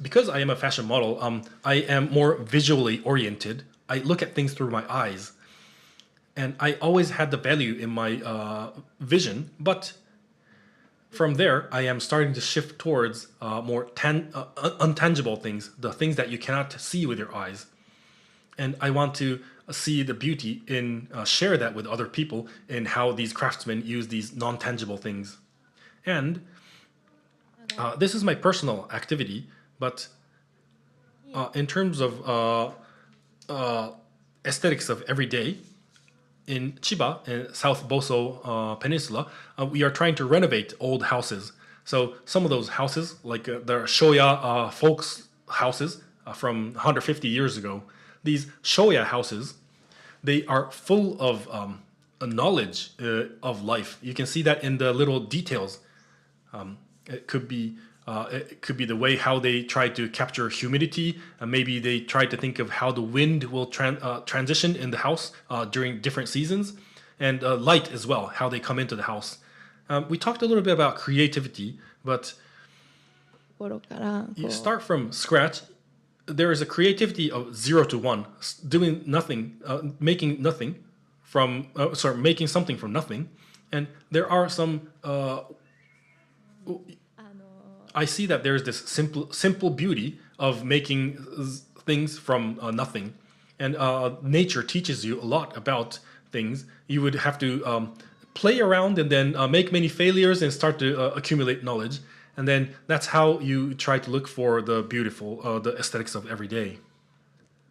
because I am a fashion model, I am more visually oriented. I look at things through my eyes, and I always had the value in my vision. But from there, I am starting to shift towards more untangible things, the things that you cannot see with your eyes. And I want to see the beauty in share that with other people in how these craftsmen use these non-tangible things. And this is my personal activity, but in terms of aesthetics of every day, in Chiba, in South Boso Peninsula, we are trying to renovate old houses. So some of those houses, like the Shoya folks houses from 150 years ago, these Shoya houses, they are full of knowledge of life. You can see that in the little details. It could be the way how they try to capture humidity. Maybe they try to think of how the wind will transition in the house during different seasons, and light as well, how they come into the house. We talked a little bit about creativity, but ところからこ you う start from scratch. There is a creativity of 0 to 1, doing nothing, making nothing from, making something from nothing. And there are some, あの I see that there's this simple beauty of making things from nothing. And nature teaches you a lot about things. You would have to play around and then make many failures and start to accumulate knowledge. And then that's how you try to look for the beautiful, the aesthetics of every day.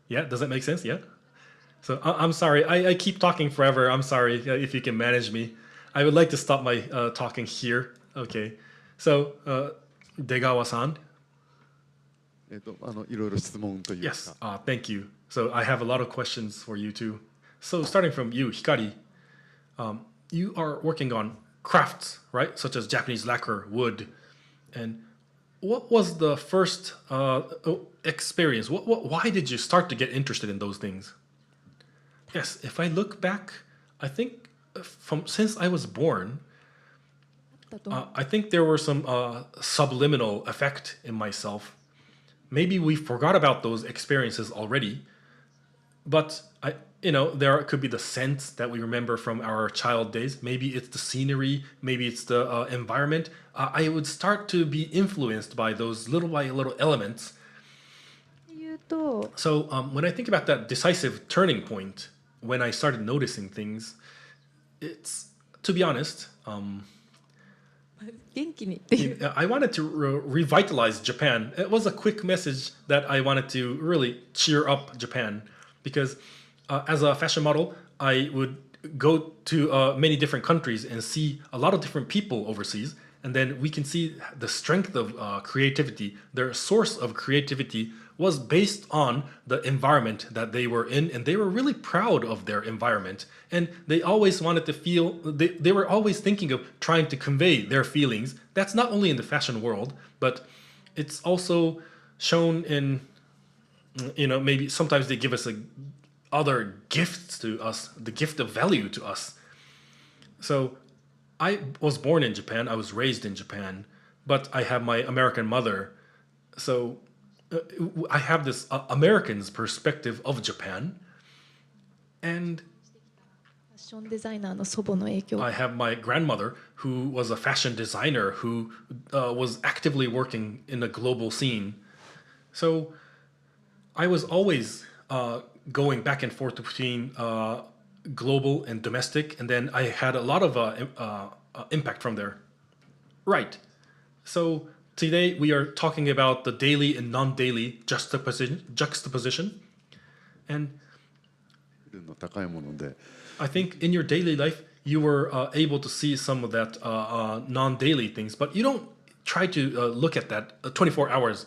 Yeah, does that make sense? Yeah? So I'm sorry, I keep talking forever. I'm sorry if you can manage me. I would like to stop my talking here. Okay. So, Degawa-san. いろいろ質問というか。 Yes, thank you. So I have a lot of questions for you too. So starting from you, Hikari, you are working on crafts, right? Such as Japanese lacquer, wood. And what was the first experience? Why did you start to get interested in those things? Yes, if I look back, I think since I was born, だと思う I think there were some subliminal effect in myself. Maybe we forgot about those experiences already, but there could be the scents that we remember from our child days. Maybe it's the scenery, maybe it's the environment. I would start to be influenced by those little by little elements. っていうと So when I think about that decisive turning point, when I started noticing things, it's, to be honest, 元気にっていう I wanted to revitalize Japan. It was a quick message that I wanted to really cheer up Japan because as a fashion model, I would go to many different countries and see a lot of different people overseas. And then we can see the strength of creativity. Their source of creativity was based on the environment that they were in, and they were really proud of their environment. And they always wanted to feel, they were always thinking of trying to convey their feelings. That's not only in the fashion world, but it's also shown in, maybe sometimes they give us other gifts to us, the gift of value to us. So I was born in Japan, I was raised in Japan, but I have my American mother. So I have this American's perspective of Japan. And ファッションデザイナーの祖母の影響 I have my grandmother who was a fashion designer who was actively working in a global scene. So I was always going back and forth between global and domestic, and then I had a lot of impact from there. Right. So today we are talking about the daily and non-daily juxtaposition. And の高いもので、 I think in your daily life, you were able to see some of that non-daily things, but you don't try to look at that 24 hours,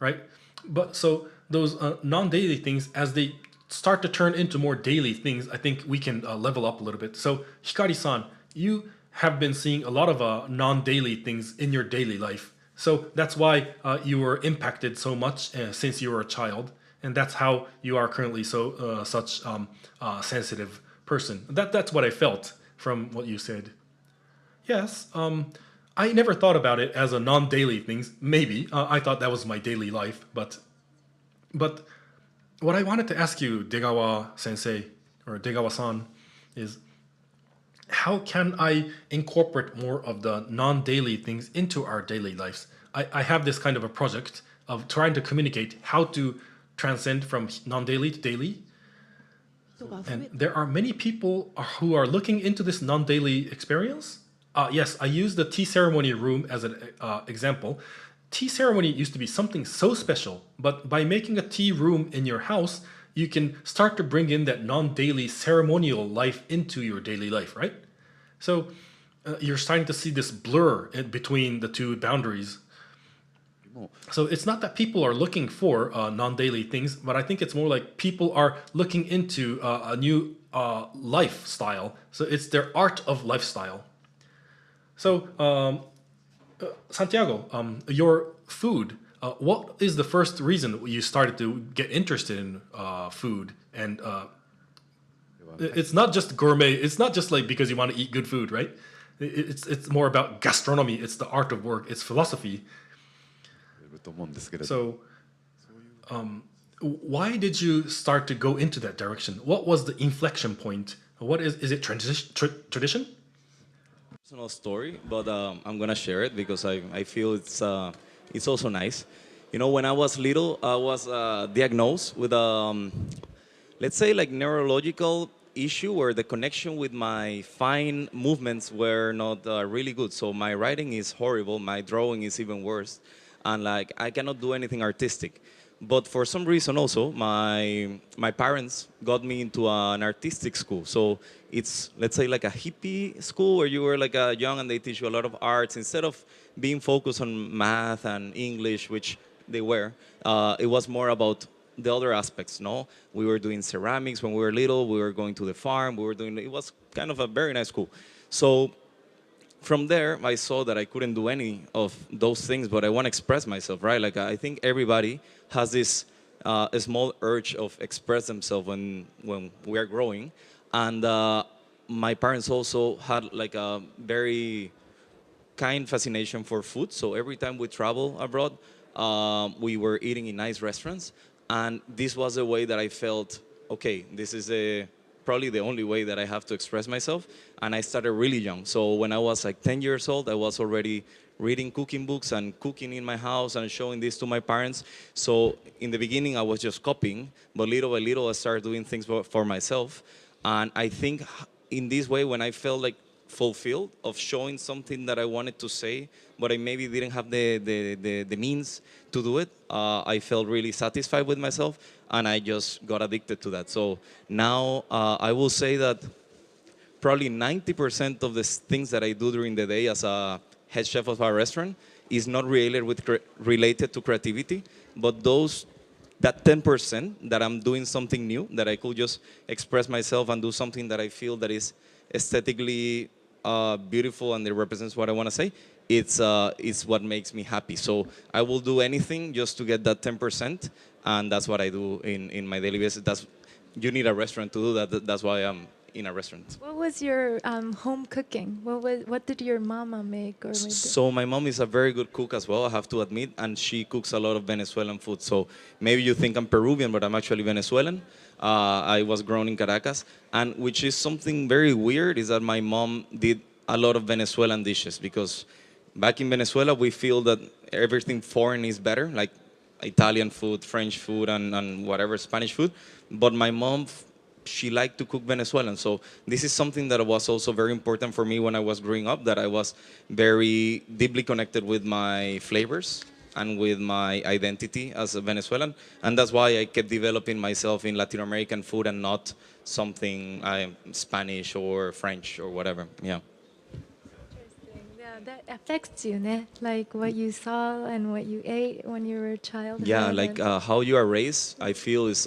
right? But so those non-daily things, as they start to turn into more daily things, I think we can level up a little bit. So Hikari-san, you have been seeing a lot of non-daily things in your daily life. So that's why you were impacted so much since you were a child, and that's how you are currently such sensitive person. That's what I felt from what you said. Yes, I never thought about it as a non-daily things. Maybe I thought that was my daily life, but what I wanted to ask you, Degawa Sensei or Degawa-san, is how can I incorporate more of the non-daily things into our daily lives? I have this kind of a project of trying to communicate how to transcend from non-daily to daily. And there are many people who are looking into this non-daily experience. Yes, I use the tea ceremony room as an example. Tea ceremony used to be something so special, but by making a tea room in your house, you can start to bring in that non-daily ceremonial life into your daily life, right? So you're starting to see this blur between the two boundaries. So it's not that people are looking for non-daily things, but I think it's more like people are looking into a new lifestyle. So it's their art of lifestyle. So Santiago, your food, what is the first reason you started to get interested in food? And it's not just gourmet. It's not just like because you want to eat good food, right? It's more about gastronomy. It's the art of work. It's philosophy. So why did you start to go into that direction? What was the inflection point? What is it tradition? Personal story, but I'm gonna share it because I feel it's also nice. You know, when I was little, I was diagnosed with let's say like neurological issue where the connection with my fine movements were not really good. So my writing is horrible, my drawing is even worse, and like I cannot do anything artistic. But for some reason also, my parents got me into an artistic school. So it's, let's say, like a hippie school where you were like young and they teach you a lot of arts. Instead of being focused on math and English, which they were, it was more about the other aspects, no? We were doing ceramics when we were little, we were going to the farm, it was kind of a very nice school. So from there, I saw that I couldn't do any of those things, but I want to express myself, right? Like I think everybody has this a small urge of express themselves when we are growing. And my parents also had like a very kind fascination for food. So every time we travel abroad, we were eating in nice restaurants. And this was a way that I felt, okay, this is probably the only way that I have to express myself. And I started really young. So when I was like 10 years old, I was already reading cooking books and cooking in my house and showing this to my parents. So in the beginning, I was just copying, but little by little, I started doing things for myself. And I think in this way, when I felt like fulfilled of showing something that I wanted to say, but I maybe didn't have the means to do it, I felt really satisfied with myself, and I just got addicted to that. So now I will say that probably 90% of the things that I do during the day as a head chef of a restaurant is not related to creativity, but that 10% that I'm doing something new, that I could just express myself and do something that I feel that is aesthetically beautiful and it represents what I want to say, it's what makes me happy. So I will do anything just to get that 10%, and that's what I do in my daily basis. You need a restaurant to do that. That's why I'm in a restaurant. What was your home cooking? What did your mama make? So my mom is a very good cook as well, I have to admit, and she cooks a lot of Venezuelan food. So maybe you think I'm Peruvian, but I'm actually Venezuelan. I was grown in Caracas, and which is something very weird is that my mom did a lot of Venezuelan dishes, because back in Venezuela we feel that everything foreign is better, like Italian food, French food, and whatever Spanish food. But my mom, she liked to cook Venezuelan. So this is something that was also very important for me when I was growing up, that I was very deeply connected with my flavors and with my identity as a Venezuelan. And that's why I kept developing myself in Latin American food and not something Spanish or French or whatever. Yeah. Yeah, that affects you, ne? Like what you saw and what you ate when you were a child. Yeah, like how you are raised, I feel is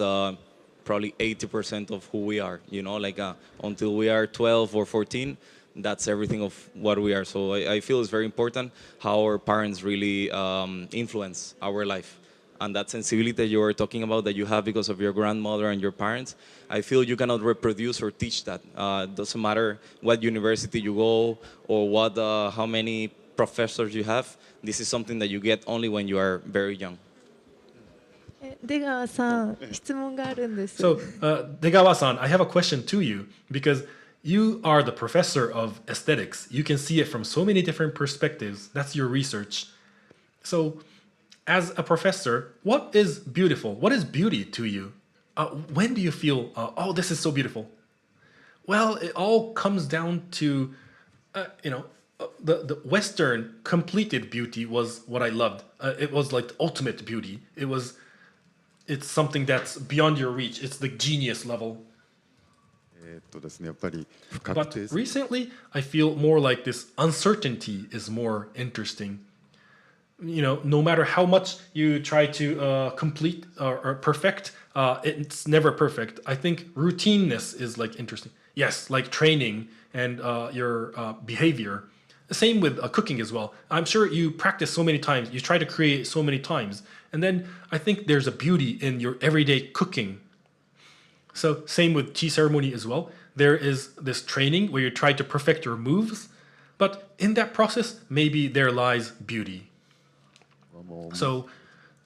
probably 80% of who we are. You know, like until we are 12 or 14, that's everything of what we are. So I feel it's very important how our parents really influence our life. And that sensibility that you were talking about that you have because of your grandmother and your parents, I feel you cannot reproduce or teach that. Doesn't matter what university you go or what, how many professors you have. This is something that you get only when you are very young. 出川さん、質問があるんです。So, Degawa-san, I have a question to you because you are the professor of aesthetics. You can see it from so many different perspectives. That's your research. So, as a professor, what is beautiful? What is beauty to you? When do you feel, oh, this is so beautiful? Well, it all comes down to, the Western completed beauty was what I loved. It was like the ultimate beauty. It's something that's beyond your reach. It's the genius level. ですね、やっぱり不確 But 定性 recently, I feel more like this uncertainty is more interesting. No matter how much you try to complete or perfect, it's never perfect. I think routineness is like interesting. Yes, like training and your behavior. Same with cooking as well. I'm sure you practice so many times. You try to create so many times. And then I think there's a beauty in your everyday cooking. So same with tea ceremony as well. There is this training where you try to perfect your moves. But in that process, maybe there lies beauty. So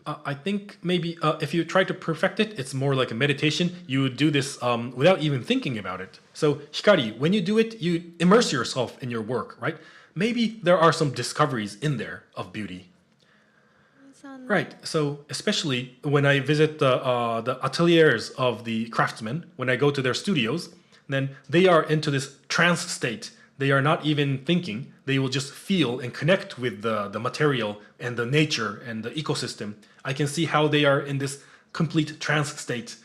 I think maybe if you try to perfect it, it's more like a meditation. You would do this without even thinking about it. So Hikari, when you do it, you immerse yourself in your work, right? Maybe there are some discoveries in there of beauty. Right. So especially when I visit the ateliers of the craftsmen, when I go to their studios, then they are into this trance state. They are not even thinking. They will just feel and connect with the material and the nature and the ecosystem. I can see how they are in this complete trance state.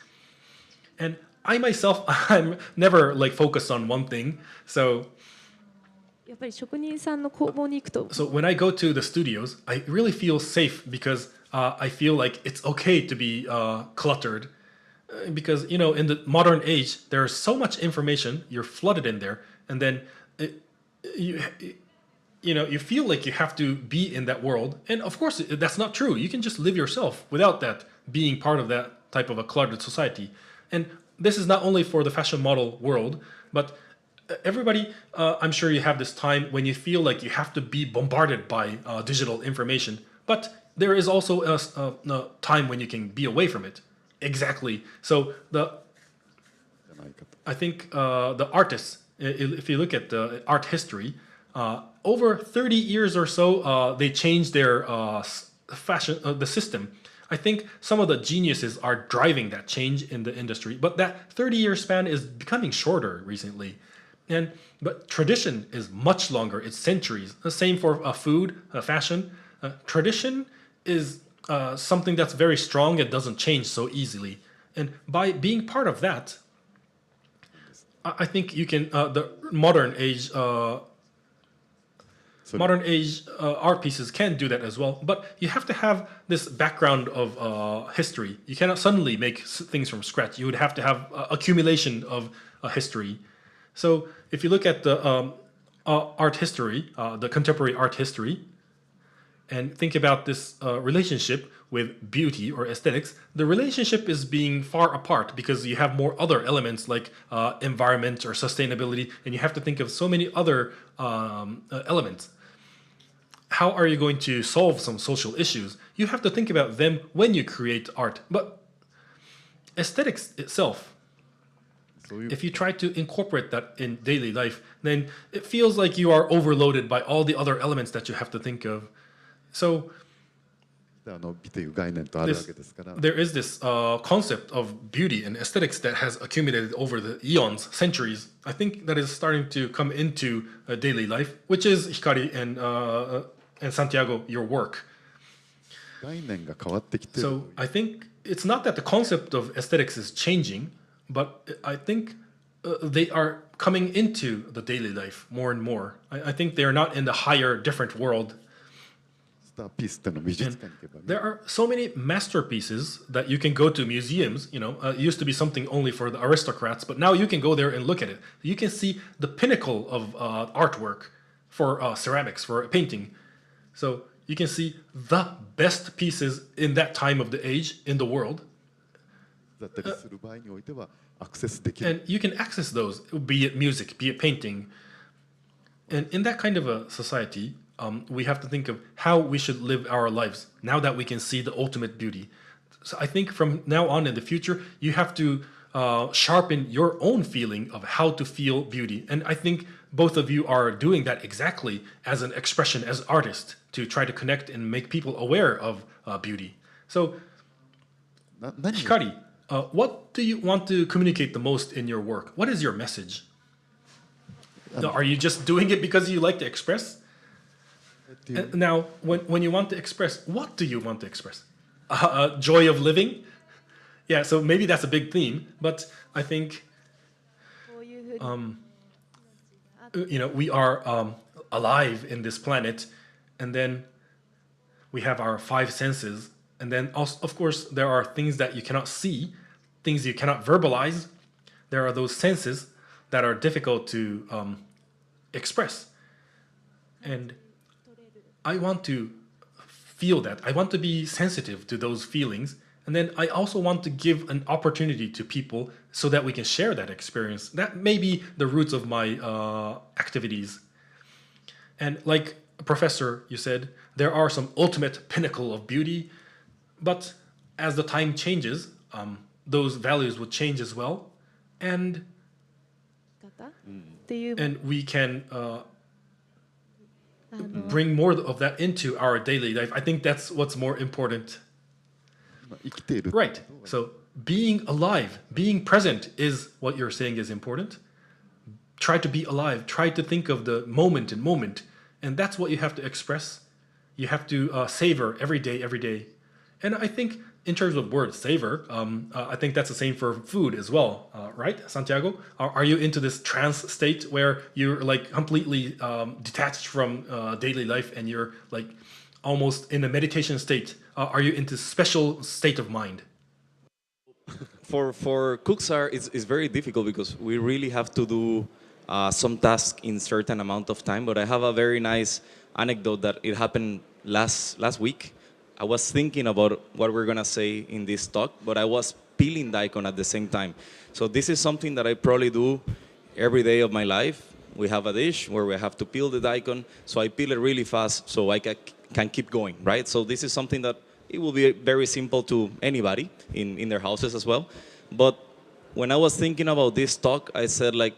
And I myself, I'm never like focused on one thing. So やっぱり職人さんの工房に行くと。 So when I go to the studios, I really feel safe because I feel like it's okay to be cluttered. Because, in the modern age, there's so much information, you're flooded in there, and then you feel like you have to be in that world. And of course, that's not true. You can just live yourself without that being part of that type of a cluttered society. And this is not only for the fashion model world, but everybody, I'm sure you have this time when you feel like you have to be bombarded by digital information. But there is also a time when you can be away from it. Exactly. So I think the artists, if you look at the art history, over 30 years or so, they changed their fashion, the system. I think some of the geniuses are driving that change in the industry, but that 30-year span is becoming shorter recently. But tradition is much longer. It's centuries. The same for food, fashion. Tradition is something that's very strong and doesn't change so easily. And by being part of that, I think you can the modern age art pieces can do that as well. But you have to have this background of history. You cannot suddenly make things from scratch. You would have to have accumulation of history. So if you look at the art history, the contemporary art history, and think about this relationship with beauty or aesthetics, the relationship is being far apart because you have more other elements like environment or sustainability, and you have to think of so many other elements. How are you going to solve some social issues? You have to think about them when you create art. But aesthetics itself, if you try to incorporate that in daily life, then it feels like you are overloaded by all the other elements that you have to think of. So 美という概念とあるわけですから。There is this concept of beauty and aesthetics that has accumulated over the eons, centuries. I think that is starting to come into daily life, which is Hikari and Santiago, your work. 概念が変わってきてる。So I think it's not that the concept of aesthetics is changing, but I think they are coming into the daily life more and more. I think they are not in the higher, different world. スターピースっての美術館に行けばね。 There are so many masterpieces that you can go to museums. You know, it used to be something only for the aristocrats, but now you can go there and look at it. You can see the pinnacle of artwork for ceramics, for painting. So you can see the best pieces in that time of the age in the world. だったりする場合においてはアクセスできる。 And you can access those, be it music, be it painting. And in that kind of a society, we have to think of how we should live our lives now that we can see the ultimate beauty. So I think from now on in the future, you have to sharpen your own feeling of how to feel beauty. And I think both of you are doing that exactly as an expression, as artists, to try to connect and make people aware of beauty. So, 何を Hikari, what do you want to communicate the most in your work? What is your message? Are you just doing it because you like to express? And now, when you want to express, what do you want to express? Joy of living? Yeah, so maybe that's a big theme, but I think, you know, we are alive in this planet, and then we have our five senses, and then also, of course, there are things that you cannot see, things you cannot verbalize. There are those senses that are difficult to express. And I want to feel that. I want to be sensitive to those feelings. And then I also want to give an opportunity to people so that we can share that experience. That may be the roots of my activities. And like Professor, you said, there are some ultimate pinnacle of beauty. But as the time changes, those values will change as well. And we can bring more of that into our daily life. I think that's what's more important. 生きている。 Right. So being alive, being present is what you're saying is important. Try to be alive. Try to think of the moment and moment. And that's what you have to express. You have to savor every day, every day. And I think in terms of word savor, I think that's the same for food as well, right, Santiago? Are you into this trance state where you're like completely detached from daily life and you're like almost in a meditation state? Are you into special state of mind? For cooks it's very difficult because we really have to do some task in certain amount of time. But I have a very nice anecdote that it happened last week. I was thinking about what we're gonna say in this talk, but I was peeling daikon at the same time. So this is something that I probably do every day of my life. We have a dish where we have to peel the daikon, so I peel it really fast so I can keep going, right? So this is something that it will be very simple to anybody in their houses as well. But when I was thinking about this talk, I said like,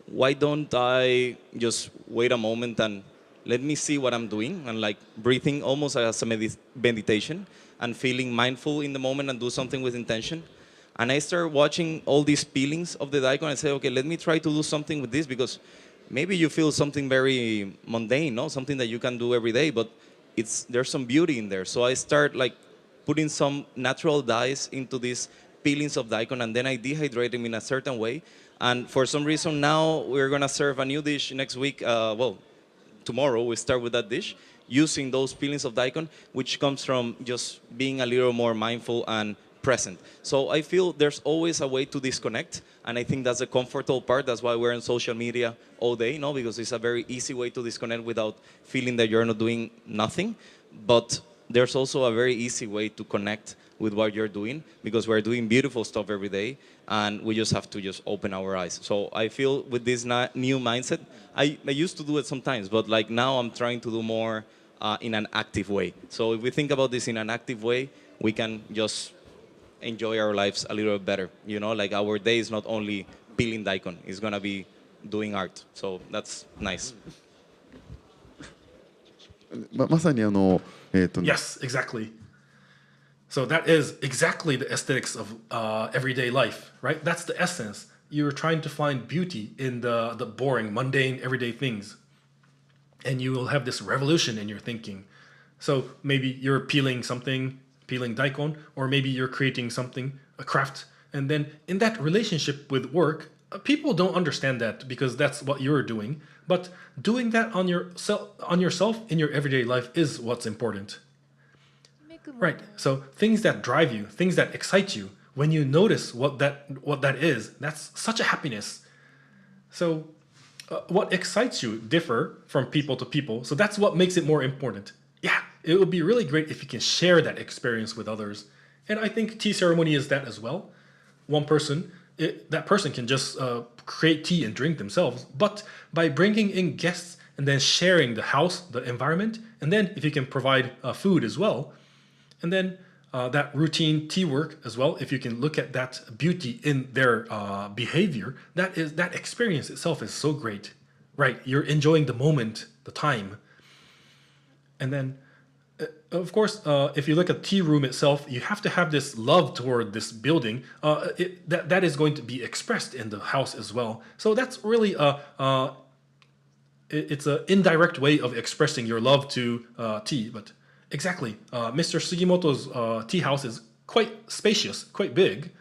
why don't I just wait a moment and let me see what I'm doing, and like breathing almost as a meditation and feeling mindful in the moment and do something with intention. And I started watching all these peelings of the daikon and say, okay, let me try to do something with this, because maybe you feel something very mundane, no? Something that you can do every day, but there's some beauty in there. So I start like putting some natural dyes into these peelings of daikon, and then I dehydrate them in a certain way. And for some reason now we're gonna serve a new dish next week. Tomorrow we start with that dish using those peelings of daikon, which comes from just being a little more mindful and present. So I feel there's always a way to disconnect, and I think that's a comfortable part. That's why we're on social media all day, no? Because it's a very easy way to disconnect without feeling that you're not doing nothing. But there's also a very easy way to connect with what you're doing, because we're doing beautiful stuff every day, and we just have to just open our eyes. So I feel with this new mindset, I used to do it sometimes, but like now I'm trying to do more in an active way. So if we think about this in an active way, we can just enjoy our lives a little bit better. You know, like our day is not only peeling daikon, it's gonna be doing art. So that's nice. まさにYes, exactly. So that is exactly the aesthetics of everyday life, right? That's the essence. You're trying to find beauty in the boring, mundane, everyday things. And you will have this revolution in your thinking. So maybe you're peeling daikon, or maybe you're creating something, a craft. And then in that relationship with work, people don't understand that because that's what you're doing. But doing that on yourself in your everyday life is what's important. Right. So things that drive you, things that excite you, when you notice what that is, that's such a happiness. So what excites you differ from people to people. So that's what makes it more important. Yeah, it would be really great if you can share that experience with others. And I think tea ceremony is that as well. One person, that person can just create tea and drink themselves. But by bringing in guests and then sharing the house, the environment, and then if you can provide food as well, and then that routine tea work as well, if you can look at that beauty in their behavior, that experience itself is so great, right? You're enjoying the moment, the time. And then, of course, if you look at the tea room itself, you have to have this love toward this building. That is going to be expressed in the house as well. So that's really it's an indirect way of expressing your love to tea, but exactly. Mr. Sugimoto's tea house is quite spacious, quite big.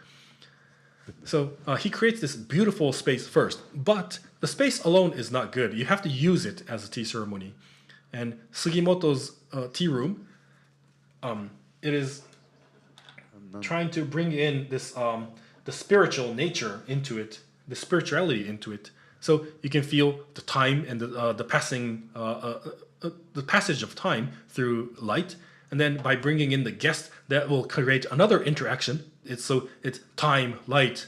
So he creates this beautiful space first, but the space alone is not good. You have to use it as a tea ceremony. And Sugimoto's tea room, it is trying to bring in this the spiritual nature into it, the spirituality into it, so you can feel the time and the passage of time through light, and then by bringing in the guest, that will create another interaction. It's time, light,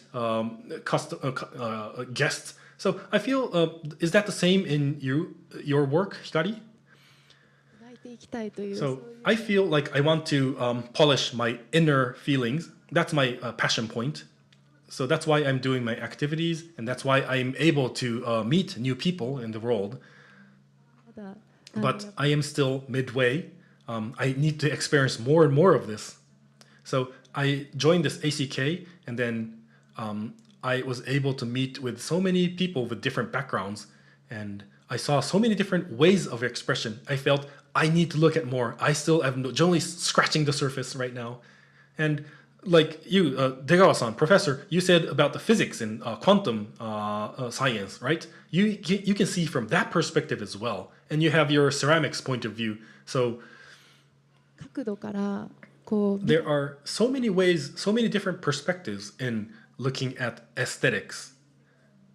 guests. So I feel, is that the same in your work, Hikari? So I feel like I want to polish my inner feelings. That's my passion point. So that's why I'm doing my activities, and that's why I'm able to meet new people in the world. But I am still midway. I need to experience more and more of this. So I joined this ACK, and then I was able to meet with so many people with different backgrounds, and I saw so many different ways of expression. I felt I need to look at more. I still am only scratching the surface right now. And like you, Degawa-san, professor, you said about the physics and quantum science, right? You can see from that perspective as well. And you have your ceramics point of view. So there are so many ways, so many different perspectives in looking at aesthetics.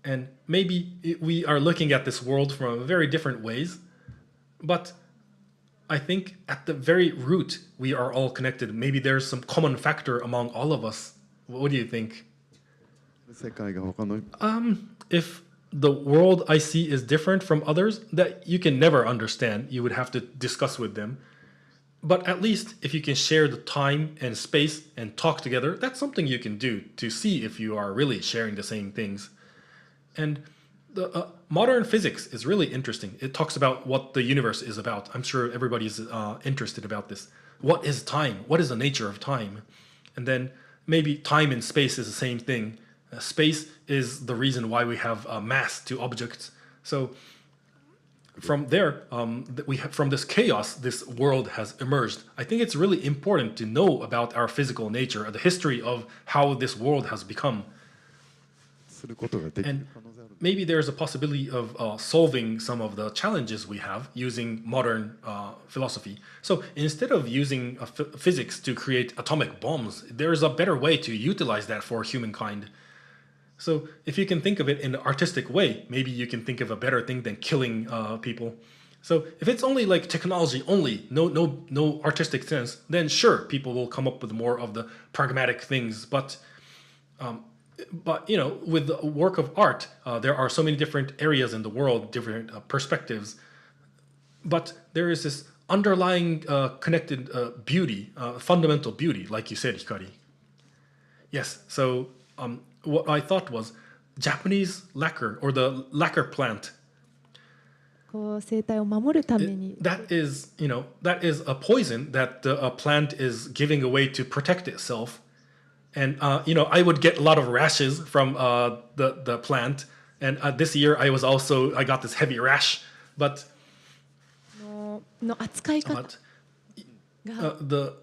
And maybe we are looking at this world from very different ways, but I think at the very root, we are all connected. Maybe there's some common factor among all of us. What do you think? If the world I see is different from others, that you can never understand. You would have to discuss with them. But at least if you can share the time and space and talk together, that's something you can do to see if you are really sharing the same things. And the modern physics is really interesting. It talks about what the universe is about. I'm sure everybody's interested about this. What is time? What is the nature of time? And then maybe time and space is the same thing. Space is the reason why we have mass to objects. So from there, from this chaos, this world has emerged. I think it's really important to know about our physical nature, the history of how this world has become. And maybe there's a possibility of solving some of the challenges we have using modern philosophy. So instead of using physics to create atomic bombs, there's a better way to utilize that for humankind. So if you can think of it in an artistic way, maybe you can think of a better thing than killing people. So if it's only like technology only, no artistic sense, then sure, people will come up with more of the pragmatic things. But you know, with the work of art, there are so many different areas in the world, different perspectives. But there is this underlying connected beauty, fundamental beauty, like you said, Hikari. Yes, so what I thought was Japanese lacquer, or the lacquer plant. こう生態を守るために。that is a poison that the plant is giving away to protect itself. And I would get a lot of rashes from the plant. And this year I got this heavy rash. But の扱い方 but が the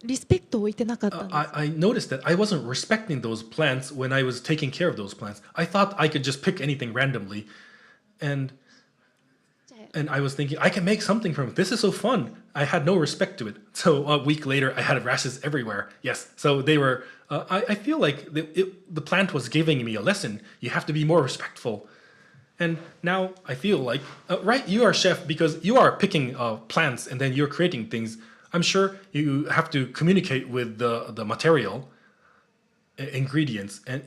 リスペクトを置いてなかったんです。 I noticed that I wasn't respecting those plants when I was taking care of those plants. I thought I could just pick anything randomly, and I was thinking I can make something from it. This is so fun. I had no respect to it. So a week later, I had rashes everywhere. Yes, so they were. I feel like the plant was giving me a lesson. You have to be more respectful. And now I feel like, right, you are chef because you are picking plants and then you're creating things. I'm sure you have to communicate with the material, ingredients. And,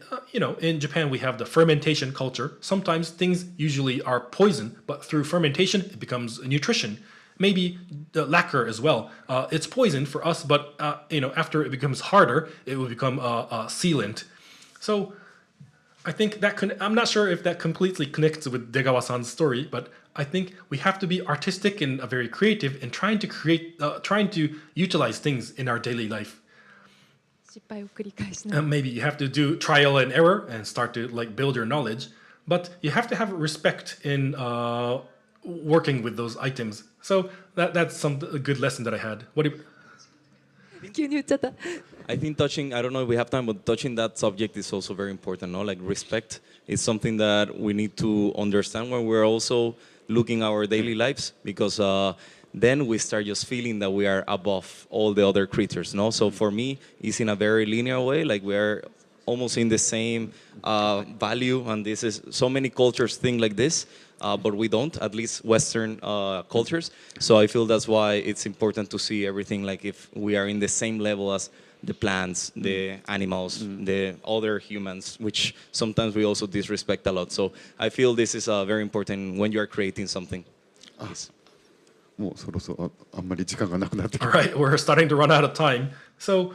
in Japan, we have the fermentation culture. Sometimes things usually are poison, but through fermentation, it becomes nutrition. Maybe the lacquer as well. It's poison for us, but, after it becomes harder, it will become a sealant. So I think I'm not sure if that completely connects with Degawa-san's story, but I think we have to be artistic and very creative in trying to utilize things in our daily life. 失敗を繰り返しながら。 Maybe you have to do trial and error and start to build your knowledge, but you have to have respect in working with those items. So that's a good lesson that I had. What do you? 急に言っちゃった。 I think I don't know if we have time, but touching that subject is also very important, no? Like respect is something that we need to understand when we're also looking our daily lives, because then we start just feeling that we are above all the other creatures, no? So for me, it's in a very linear way, like we are almost in the same value, and this is so many cultures think like this, but we don't, at least Western cultures. So I feel that's why it's important to see everything like if we are in the same level as the plants, the animals, the other humans, which sometimes we also disrespect a lot. So I feel this is very important when you are creating something. Yes. もうそろそろあんまり時間がなくなってき All た。 right, we're starting to run out of time. So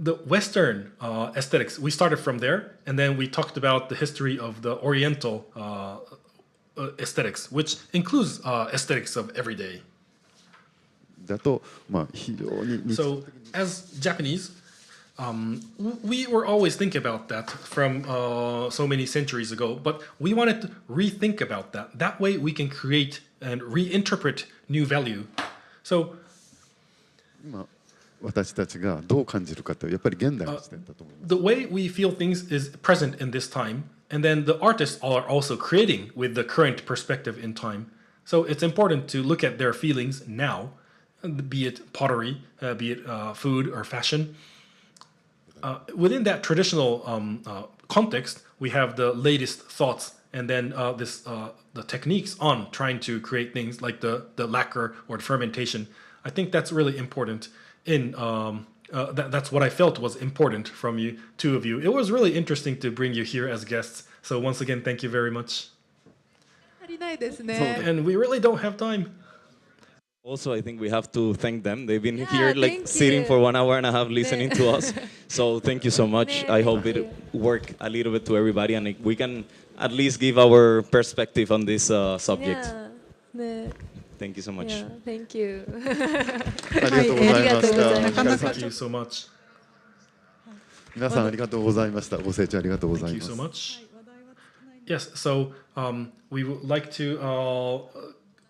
the Western aesthetics, we started from there, and then we talked about the history of the Oriental aesthetics, which includes aesthetics of everyday. だとまあ非常に日 So as Japanese, we were always thinking about that from so many centuries ago, but we wanted to rethink about that. That way we can create and reinterpret new value. So 今私たちがどう感じるかというやっぱり現代の視点だと思います。 the way we feel things is present in this time, and then the artists are also creating with the current perspective in time. So it's important to look at their feelings now, be it pottery, be it food or fashion. Within that traditional context, we have the latest thoughts, and then the techniques on trying to create things like the lacquer or the fermentation. I think that's really important. That's what I felt was important from you, two of you. It was really interesting to bring you here as guests. So once again, thank you very much. 足りないですね。 And we really don't have time. Also, I think we have to thank them. They've been Yeah, here like thank sitting you. for 1 hour and a half listening to us. So thank you so much. I hope thank it you. worked a little bit to everybody, and we can at least give our perspective on this subject. Yeah. ね。 Thank you so much. Yeah, thank you. ありがとうございまはいありがとうございまし。す皆さん Thank you so much. 皆さんありがとうございました。ご清聴ありがとうござ Thank い you ます so。much. Yes, so we would like to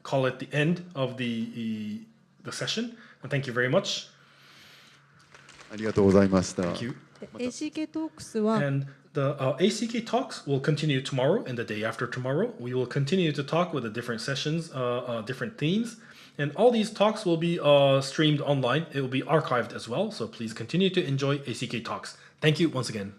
call it the end of the session. And thank you very much. ありがとうございました。 Thank you. ACK トークスは And the ACK talks will continue tomorrow and the day after tomorrow. We will continue to talk with the different sessions, different themes. And all these talks will be streamed online. It will be archived as well. So please continue to enjoy ACK talks. Thank you once again.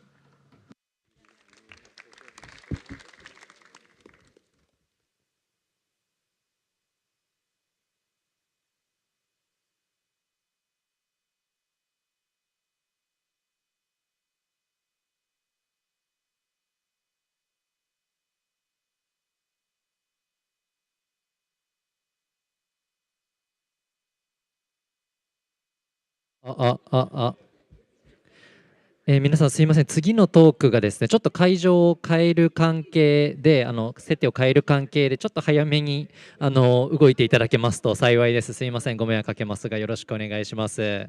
皆さんすいません、次のトークがですね、ちょっと会場を変える関係で、設定を変える関係で、ちょっと早めに動いていただけますと幸いです。すいません、ご迷惑かけますが、よろしくお願いします。